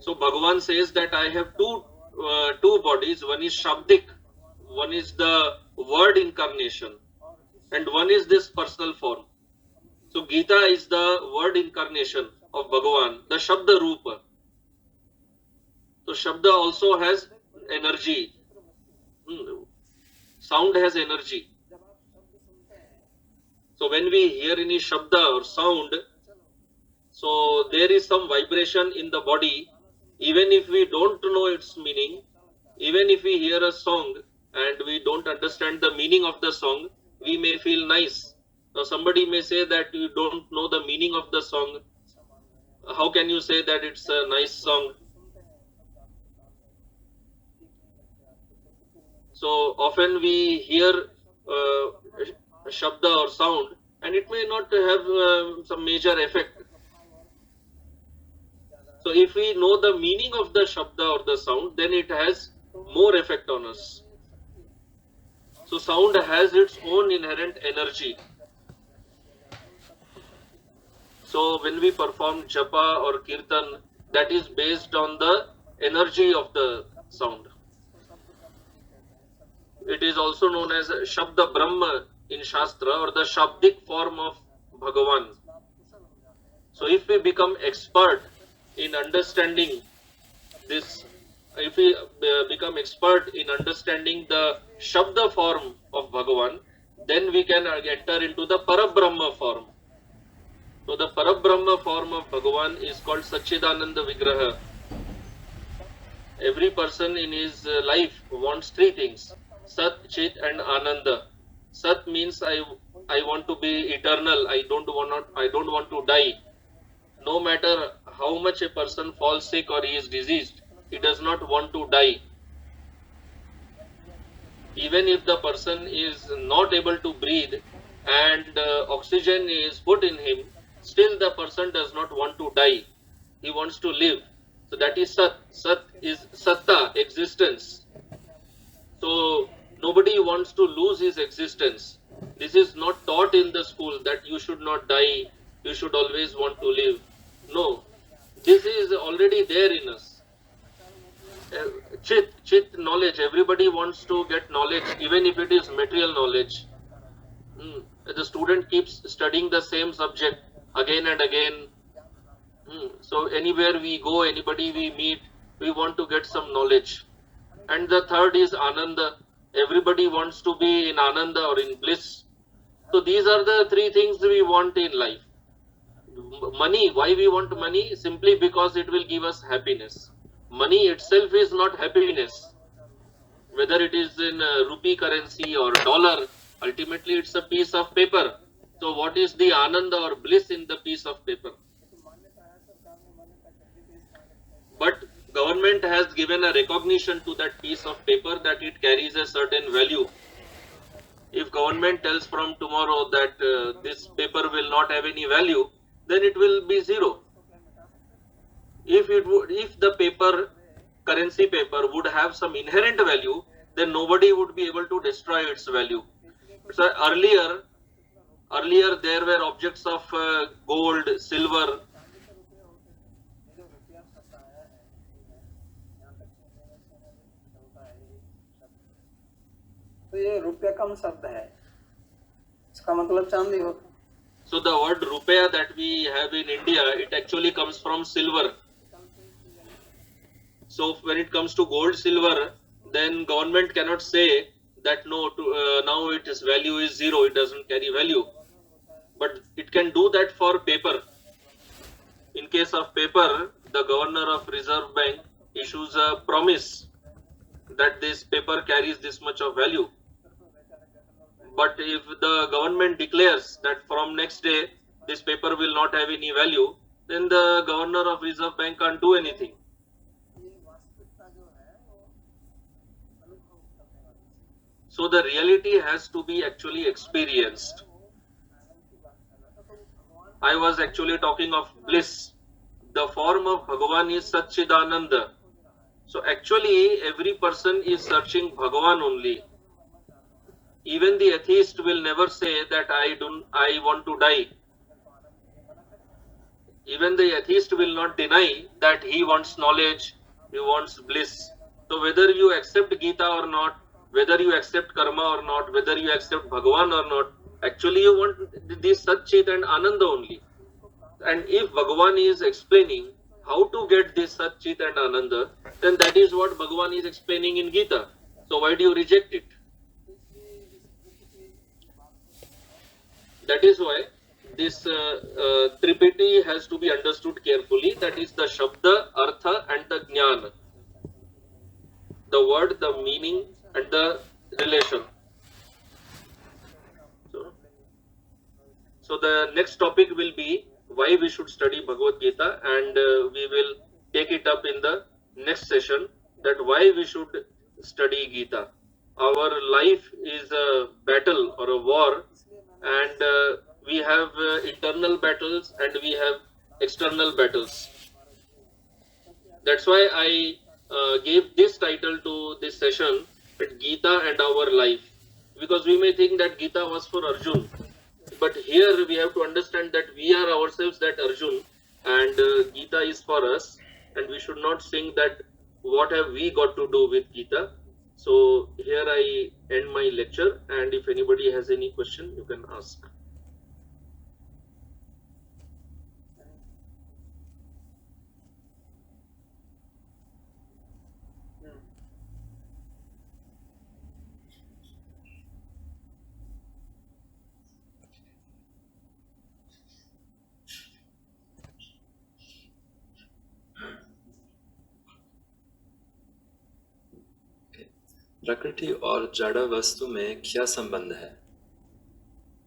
So Bhagavan says that I have two bodies. One is Shabdik, one is the word incarnation, and one is this personal form. So Gita is the word incarnation of Bhagavan, the Shabda Rupa. So Shabda also has energy. Sound has energy. So when we hear any Shabda or sound, so there is some vibration in the body. Even if we don't know its meaning, even if we hear a song and we don't understand the meaning of the song, we may feel nice. Now somebody may say that you don't know the meaning of the song. How can you say that it's a nice song? So often we hear shabda or sound, and it may not have some major effect. So if we know the meaning of the shabda or the sound, then it has more effect on us. So sound has its own inherent energy. So when we perform japa or kirtan, that is based on the energy of the sound. It is also known as Shabda Brahma in Shastra, or the Shabdik form of Bhagavan. So if we become expert in understanding this, if we become expert in understanding the Shabda form of Bhagavan, then we can enter into the Parabrahma form. So the Parabrahma form of Bhagavan is called Satchidananda Vigraha. Every person in his life wants three things: Sat, Chit and Ananda. Sat means I want to be eternal. I don't want to die. No matter how much a person falls sick or he is diseased, he does not want to die. Even if the person is not able to breathe and oxygen is put in him, still the person does not want to die. He wants to live. So that is Sat. Sat is Satta, existence. So nobody wants to lose his existence. This is not taught in the school that you should not die, you should always want to live. No, this is already there in us. Chit knowledge, everybody wants to get knowledge, even if it is material knowledge. The student keeps studying the same subject again and again. So anywhere we go, anybody we meet, we want to get some knowledge. And the third is Ananda. Everybody wants to be in Ananda or in bliss. So these are the three things we want in life. Money, why we want money? Simply because it will give us happiness. Money itself is not happiness. Whether it is in rupee currency or dollar, ultimately it's a piece of paper. So what is the Ananda or bliss in the piece of paper? But government has given a recognition to that piece of paper that it carries a certain value. If government tells from tomorrow that this paper will not have any value, then it will be zero. If the currency paper would have some inherent value, then nobody would be able to destroy its value. So earlier there were objects of gold, silver. तो ये रुपया कम शब्द है, इसका मतलब चांदी होता है. So the word rupaya that we have in India, it actually comes from silver. So when it comes to gold, silver, then government cannot say that no, now its value is zero, it doesn't carry value. But it can do that for paper. In case of paper, the governor of Reserve Bank issues a promise that this paper carries this much of value. But if the government declares that from next day this paper will not have any value, then the governor of Reserve Bank can't do anything. So the reality has to be actually experienced. I was actually talking of bliss. The form of Bhagavan is Satchidananda. So actually every person is searching Bhagavan only. Even the atheist will never say that I want to die. Even the atheist will not deny that he wants knowledge, he wants bliss. So whether you accept Gita or not, whether you accept karma or not, whether you accept Bhagavan or not, actually you want this Sat, Chit and Ananda only. And if Bhagavan is explaining how to get this Sat, Chit and Ananda, then that is what Bhagavan is explaining in Gita. So why do you reject it? That is why this Tripiti has to be understood carefully. That is the Shabda, Artha and the Jnana. The word, the meaning and the relation. So the next topic will be why we should study Bhagavad Gita, and we will take it up in the next session, that why we should study Gita. our life is a battle or a war, and we have internal battles and we have external battles. That's why I gave this title to this session, Gita and Our Life, because we may think that Gita was for Arjun, but here we have to understand that we are ourselves that Arjun, and Gita is for us, and we should not think that what have we got to do with Gita. So here I end my lecture, and if anybody has any question, you can ask. प्रकृति और जड़ वस्तु में क्या संबंध है?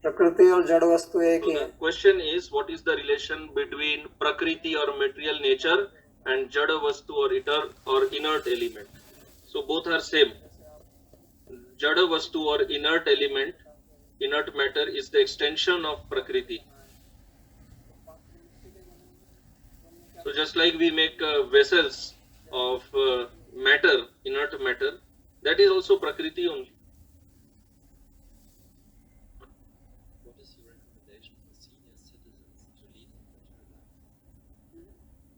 प्रकृति और जड़ वस्तु एक ही So है. the question is, what is the relation between Prakriti or material nature and Jada Vastu or inert element? So both are same. Jada Vastu or inert element, inert matter is the extension of Prakriti. So just like we make vessels of matter, inert matter, that is also Prakriti only. What is your recommendation for senior citizens to lead a better life?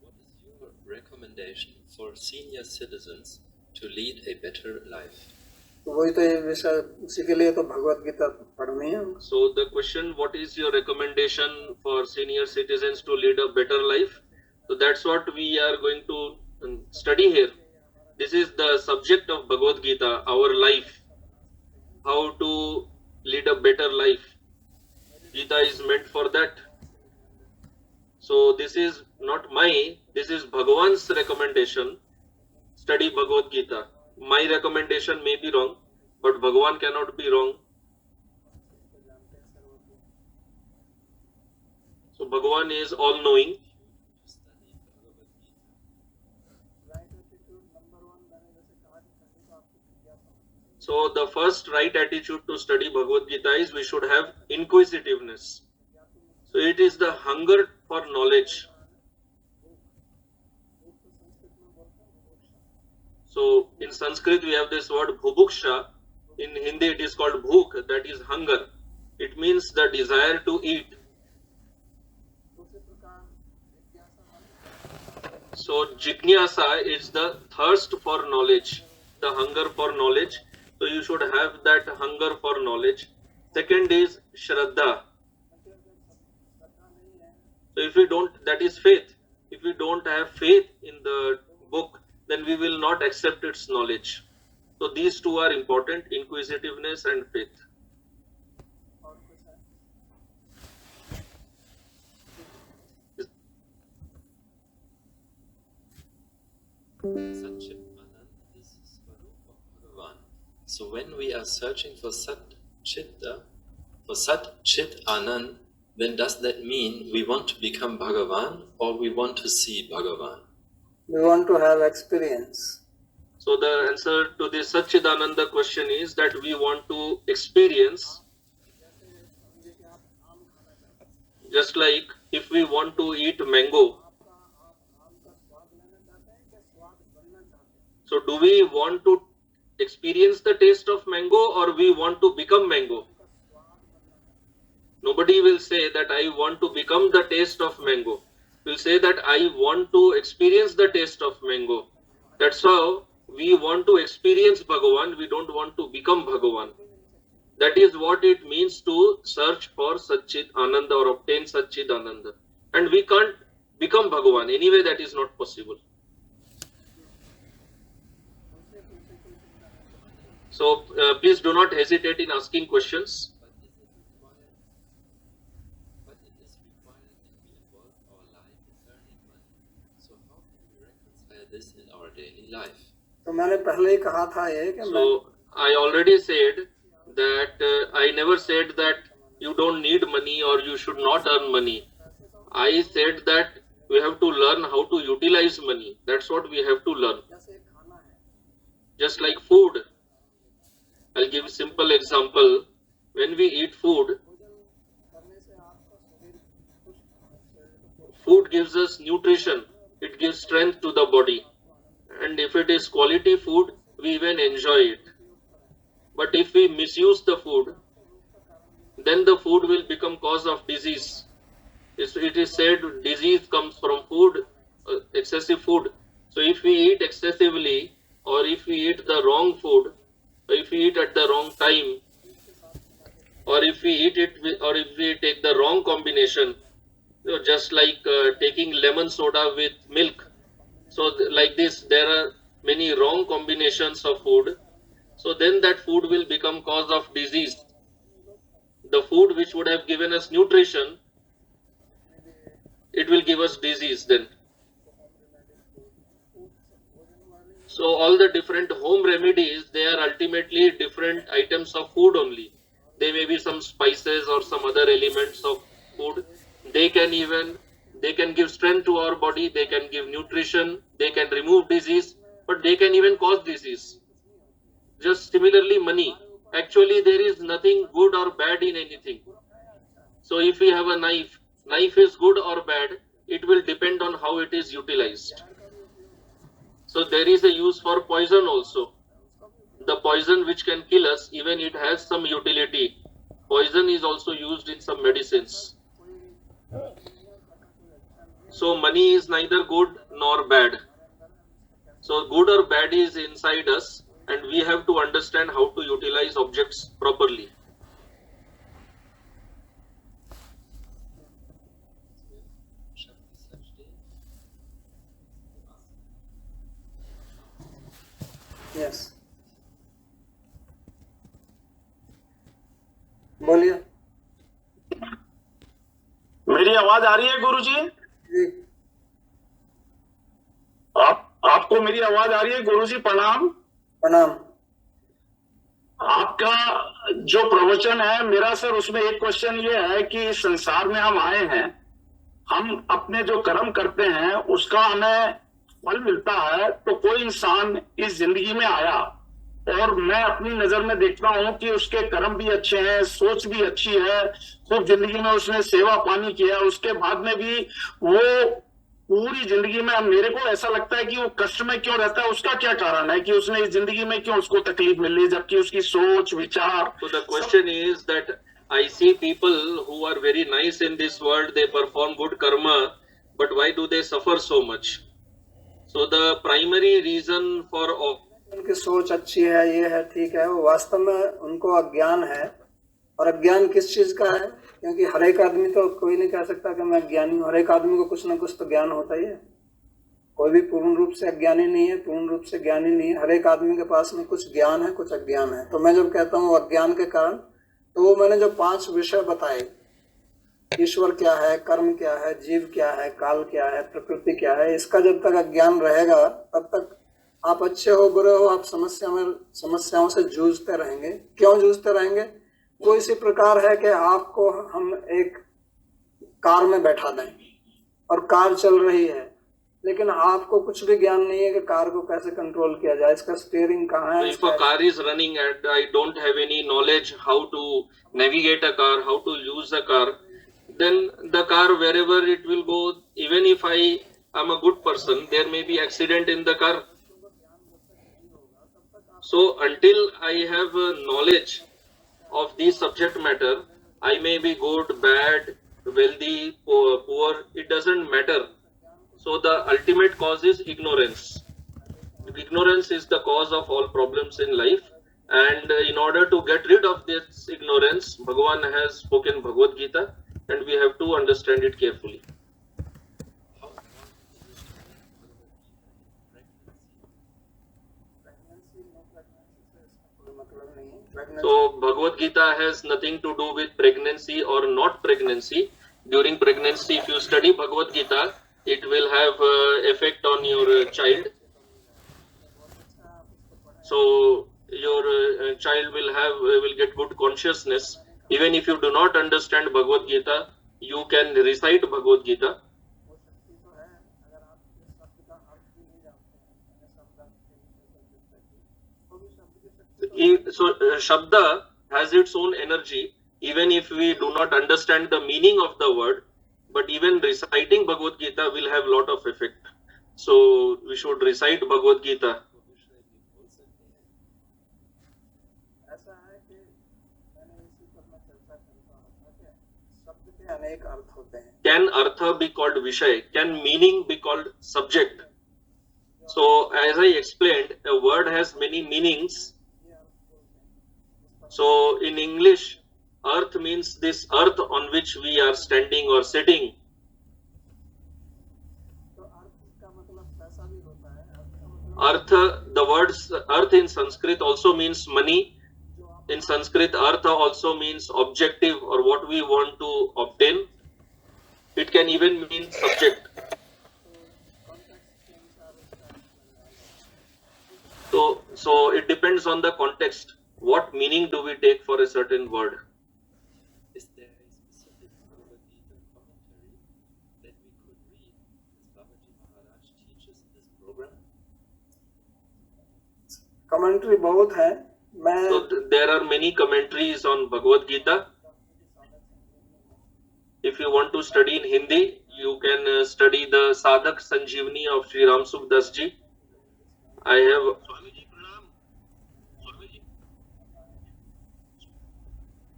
What is your recommendation for senior citizens to lead a better life? तो वही तो ये विषय, उसी के लिए तो भगवत गीता पढ़नी है. So the question, what is your recommendation for senior citizens to lead a better life? So that's what we are going to study here. This is the subject of Bhagavad Gita, our life, how to lead a better life. Gita is meant for that. So this is not this is Bhagavan's recommendation. Study Bhagavad Gita. My recommendation may be wrong, but Bhagavan cannot be wrong. So Bhagavan is all-knowing. So the first right attitude to study Bhagavad Gita is we should have inquisitiveness. So it is the hunger for knowledge. So in Sanskrit we have this word bhubuksha. In Hindi it is called bhuk, that is hunger. It means the desire to eat. So jignyasa is the thirst for knowledge, the hunger for knowledge. So you should have that hunger for knowledge. Second is shraddha. So if we don't, that is faith. If we don't have faith in the book, then we will not accept its knowledge. So these two are important, inquisitiveness and faith. Satchit Anand is Swarupa Bhagavan. So when we are searching for Sat Chit Anand, then does that mean we want to become Bhagavan or we want to see Bhagavan? We want to have experience. So the answer to this Satchidananda question is that we want to experience. Just like if we want to eat mango, so do we want to experience the taste of mango or we want to become mango? Nobody will say that I want to become the taste of mango. Will say that I want to experience the taste of mango. That's how we want to experience Bhagavan. We don't want to become Bhagavan. That is what it means to search for Satchit Ananda or obtain Satchit Ananda. And we can't become Bhagavan. Anyway, that is not possible. So please do not hesitate in asking questions. But it is required that we involve our life in earning money. So how can we reconcile this in our daily life? तो मैंने पहले ही कहा था ये कि So I already said that I never said that you don't need money or you should not earn money. I said that we have to learn how to utilize money. That's what we have to learn. Just like food. I'll give a simple example. When we eat food, food gives us nutrition. It gives strength to the body. And if it is quality food, we even enjoy it. But if we misuse the food, then the food will become cause of disease. It is said disease comes from food, excessive food. So if we eat excessively, or if we eat the wrong food, or if we eat at the wrong time, or if we eat it or if we take the wrong combination, just like taking lemon soda with milk. So like this, there are many wrong combinations of food. So then that food will become cause of disease. The food which would have given us nutrition, it will give us disease then. So all the different home remedies, they are ultimately different items of food only. They may be some spices or some other elements of food. They can give strength to our body, they can give nutrition, they can remove disease, but they can even cause disease. Just similarly, money. Actually, there is nothing good or bad in anything. So if we have a knife is good or bad, it will depend on how it is utilized. So there is a use for poison also. The poison which can kill us, even it has some utility. Poison is also used in some medicines. So money is neither good nor bad. So good or bad is inside us, and we have to understand how to utilize objects properly. Yes, बोलिए। मेरी आवाज आ रही है गुरुजी? जी, आपको मेरी आवाज आ रही है गुरुजी? प्रणाम। प्रणाम। आपका जो प्रवचन है मेरा सर, उसमें एक क्वेश्चन ये है कि इस संसार में हम आए हैं, हम अपने जो कर्म करते हैं उसका हमें फल मिलता है। तो कोई इंसान इस जिंदगी में आया और मैं अपनी नजर में देखता हूं कि उसके कर्म भी अच्छे हैं, सोच भी अच्छी है, खूब जिंदगी में उसने सेवा पानी किया, उसके बाद में भी वो पूरी जिंदगी में मेरे को ऐसा लगता है कि वो कष्ट में क्यों रहता है। उसका क्या कारण है कि उसने इस जिंदगी में क्यों उसको तकलीफ मिल रही है, जबकि उसकी सोच विचार। So the question is that I see people who are very nice in this world, they perform good karma, but why do they suffer so much? So the primary reason for all, उनकी सोच अच्छी है, ये है, ठीक है, वो वास्तव में उनको अज्ञान है। और अज्ञान किस चीज का है? क्योंकि हर एक आदमी तो कोई नहीं कह सकता कि मैं अज्ञानी हूँ। हर एक आदमी को कुछ ना कुछ तो ज्ञान होता ही है। कोई भी पूर्ण रूप से अज्ञानी नहीं है, पूर्ण रूप से ज्ञानी नहीं है। हर एक आदमी के पास में कुछ ज्ञान है, कुछ अज्ञान है। तो मैं जब कहता हूँ अज्ञान के कारण, तो वो मैंने जो 5 विषय बताए, ईश्वर क्या है, कर्म क्या है, जीव क्या है, काल क्या है, प्रकृति क्या है, इसका जब तक अज्ञान रहेगा तब तक आप अच्छे हो बुरे हो, आप समस्याओं से जूझते रहेंगे। क्यों जूझते रहेंगे? वो इसी प्रकार है कि आपको हम एक कार में बैठा दें और कार चल रही है, लेकिन आपको कुछ भी ज्ञान नहीं है कि कार को कैसे कंट्रोल किया जाए, इसका स्टीयरिंग कहाँ है। if a car is running and I don't have any knowledge how to navigate a car, how to use a car, then the car wherever it will go, even if I am a good person, there may be accident in the car. So until I have knowledge of the subject matter, I may be good, bad, wealthy, poor, it doesn't matter. So the ultimate cause is ignorance. Ignorance is the cause of all problems in life, and in order to get rid of this ignorance, Bhagavan has spoken Bhagavad Gita, and we have to understand it carefully. So Bhagavad Gita has nothing to do with pregnancy or not pregnancy. During pregnancy, if you study Bhagavad Gita, it will have effect on your child. So your child will get good consciousness. Even if you do not understand Bhagavad Gita, you can recite Bhagavad Gita. Shabda has its own energy, even if we do not understand the meaning of the word, but even reciting Bhagavad Gita will have lot of effect. So we should recite Bhagavad Gita. ऐसा है कि मैंने इसी पर मैं चर्चा करता हूँ कि शब्द के अनेक अर्थ होते हैं. Can artha be called Vishay? Can meaning be called subject? So as I explained, a word has many meanings. So in English, earth means this earth on which we are standing or sitting. तो अर्थ का मतलब पैसा भी होता है. अर्थ का मतलब Earth, the words earth in Sanskrit also means money. In Sanskrit, artha also means objective or what we want to obtain. It can even mean subject. So it depends on the context. What meaning do we take for a certain word? Is there a specific Bhagavad Gita commentary that we could read as Babaji Maharaj teaches in this program? Commentary बहुत है. मैं So there are many commentaries on Bhagavad Gita. If you want to study in Hindi, you can study the Sadhak Sanjeevani of Shri Ram Sukdas ji. I have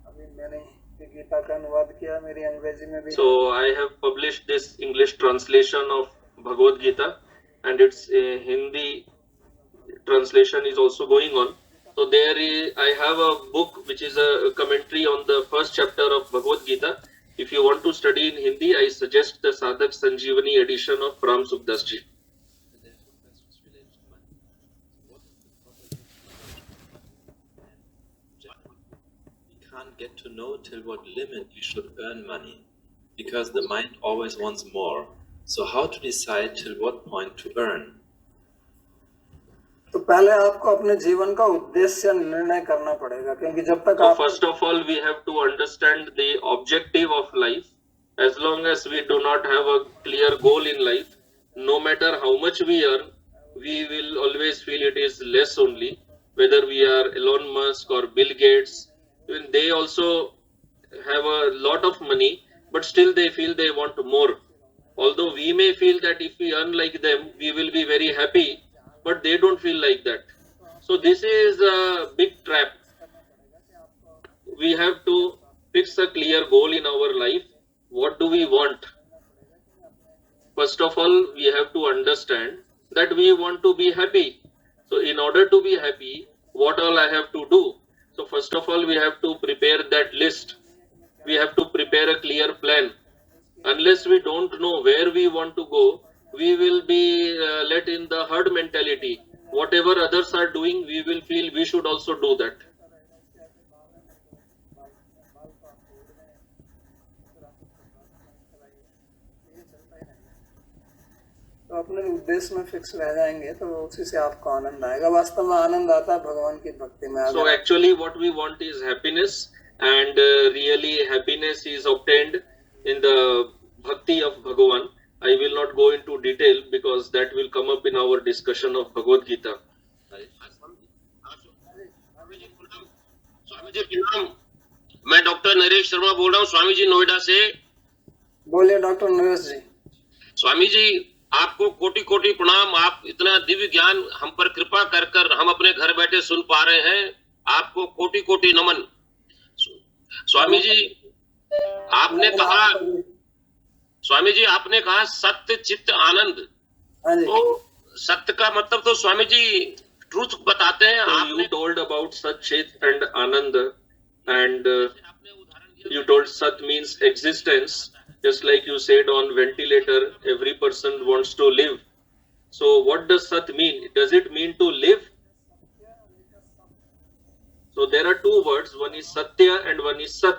अभी मैंने ये गीता का अनुवाद किया, मेरी अंग्रेजी में भी. So I have published this English translation of Bhagavad Gita, and its Hindi translation is also going on. So I have a book which is a commentary on the first chapter of Bhagavad Gita. If you want to study in Hindi, I suggest the Sadhak Sanjeevani edition of Ram Sukdas ji. And there are two questions related to money. What is the proper and we can't get to know till what limit we should earn money, because the mind always wants more. So how to decide till what point to earn? तो पहले आपको अपने जीवन का उद्देश्य निर्णय करना पड़ेगा, क्योंकि जब तक So आप first of all, we have to understand the objective of life. As long as we do not have a clear goal in life, no matter how much we earn, we will always feel it is less only. Whether we are Elon Musk or Bill Gates, even they also have a lot of money, but still they feel they want more. Although we may feel that if we earn like them, we will be very happy, but they don't feel like that. So this is a big trap. We have to fix a clear goal in our life. What do we want? First of all, we have to understand that we want to be happy. So in order to be happy, what all I have to do? So first of all, we have to prepare that list. We have to prepare a clear plan. Unless we don't know where we want to go, we will be let in the herd mentality. Whatever others are doing, we will feel we should also do that. तो अपने उद्देश्य में fix रह जाएंगे तो उसी से आपको आनंद आएगा. वास्तव में आनंद आता है भगवान की भक्ति में. So actually what we want is happiness, and really happiness is obtained in the bhakti of Bhagavan. I will not go into detail because that will come up in our discussion of Bhagavad Gita. Swami ji प्रणाम. मैं doctor Naresh Sharma बोल रहा हूँ स्वामी जी, नोएडा से. बोलिए doctor Naresh जी. स्वामी जी आपको कोटि कोटि प्रणाम. आप इतना दिव्य ज्ञान हम पर कृपा कर कर हम अपने घर बैठे सुन पा रहे हैं. आपको कोटि कोटि नमन. स्वामी जी आपने कहा, स्वामी जी आपने कहा सत्य चित्त आनंद. तो सत्य का मतलब तो स्वामी जी ट्रूथ बताते हैं. So you told about Sat, Chit and Anand, and you told Sat means existence. Just like you said on ventilator, every person wants to live. So what does Sat mean? Does it mean to live? So there are two words, one is Satya and one is Sat.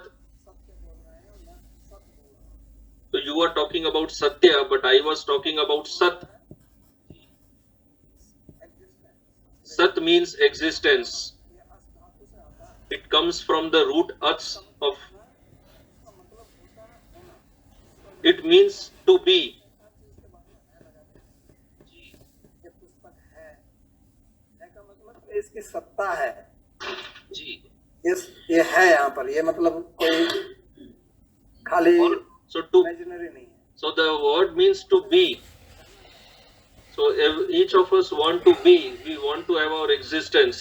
So you are talking about Satya, but I was talking about Sat. Sat means existence. It comes from the root ats of. It means to be. इसकी सत्ता है. जी। ये है यहाँ पर, ये मतलब कोई खाली So to imaginary नहीं है. so the word means to be. So each of us want to be. We want to have our existence.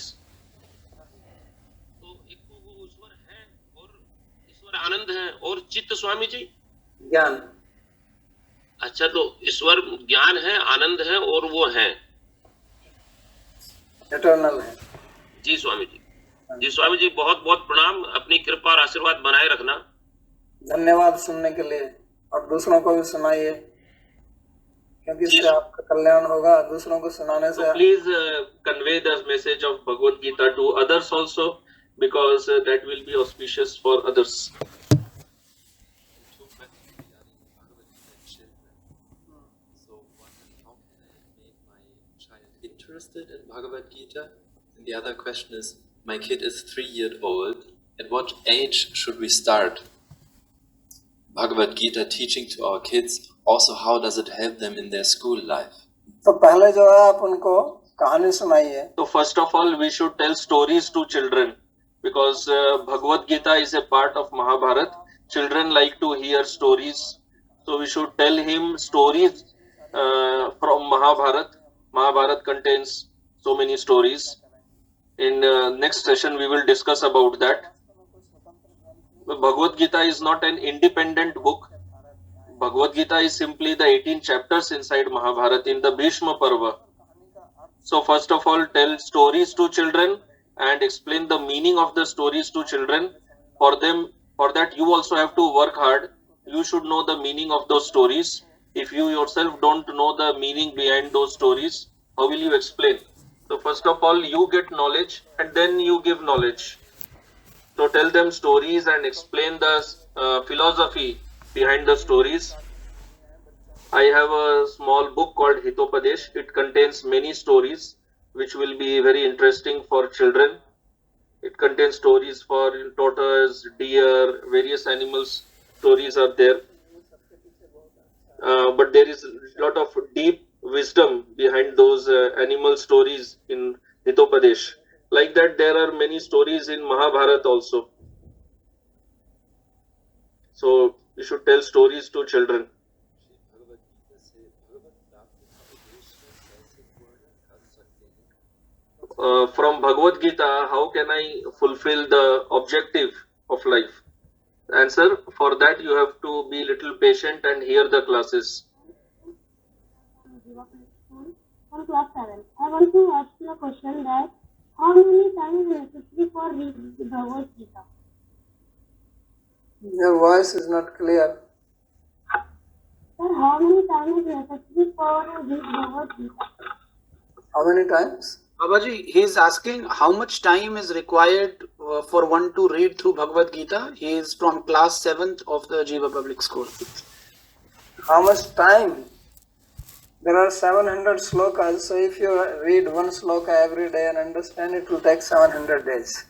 तो एक तो वो ईश्वर है और ईश्वर आनंद है और चित्त स्वामी जी ज्ञान. अच्छा तो ईश्वर ज्ञान है आनंद है और वो है इटर्नल है. जी स्वामी जी. जी स्वामी जी बहुत बहुत प्रणाम. अपनी कृपा और आशीर्वाद बनाए रखना. धन्यवाद सुनने के लिए, और दूसरों को भी सुनाइए, क्योंकि इससे आपका कल्याण होगा. दूसरों को सुनाने से please convey the message of Bhagavad Gita to others also because that will be auspicious for others. Interested in Bhagavad Gita? And the other question is, my kid is 3 years old. At what age should we start Bhagavad Gita teaching to our kids? Also, how does it help them in their school life? तो पहले जो है आप उनको कहानी सुनाइए. So first of all, we should tell stories to children because Bhagavad Gita is a part of Mahabharata. Children like to hear stories, so we should tell him stories from Mahabharata. Mahabharata contains so many stories. In next session, we will discuss about that. Bhagavad Gita is not an independent book. Bhagavad Gita is simply the 18 chapters inside Mahabharata in the Bhishma Parva. So first of all, tell stories to children and explain the meaning of the stories to children. For that you also have to work hard. You should know the meaning of those stories. If you yourself don't know the meaning behind those stories, how will you explain? So first of all, you get knowledge and then you give knowledge. So tell them stories and explain the philosophy behind the stories. I have a small book called Hitopadesh. It contains many stories which will be very interesting for children. It contains stories for tortoise, deer, various animals. Stories are there. But there is a lot of deep wisdom behind those animal stories in Hitopadesh. Like that, there are many stories in Mahabharata also. So you should tell stories to children. From Bhagavad Gita, how can I fulfill the objective of life? Answer, for that you have to be little patient and hear the classes. From class 7. I want to ask you a question that how many times is necessary for reading the Bhagavad Gita? Your voice is not clear. Sir, how many times is necessary for reading Bhagavad Gita? How many times? Babaji, he is asking how much time is required for one to read through Bhagavad Gita. He is from class 7th of the Jiva public school. How much time? There are 700 slokas, so if you read one sloka every day and understand, it will take 700 days.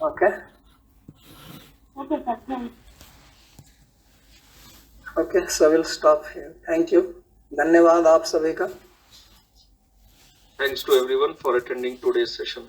Okay? Okay, sir. Thanks. Okay, so we'll stop here. Thank you. धन्यवाद आप सभी का. Thanks to everyone for attending today's session.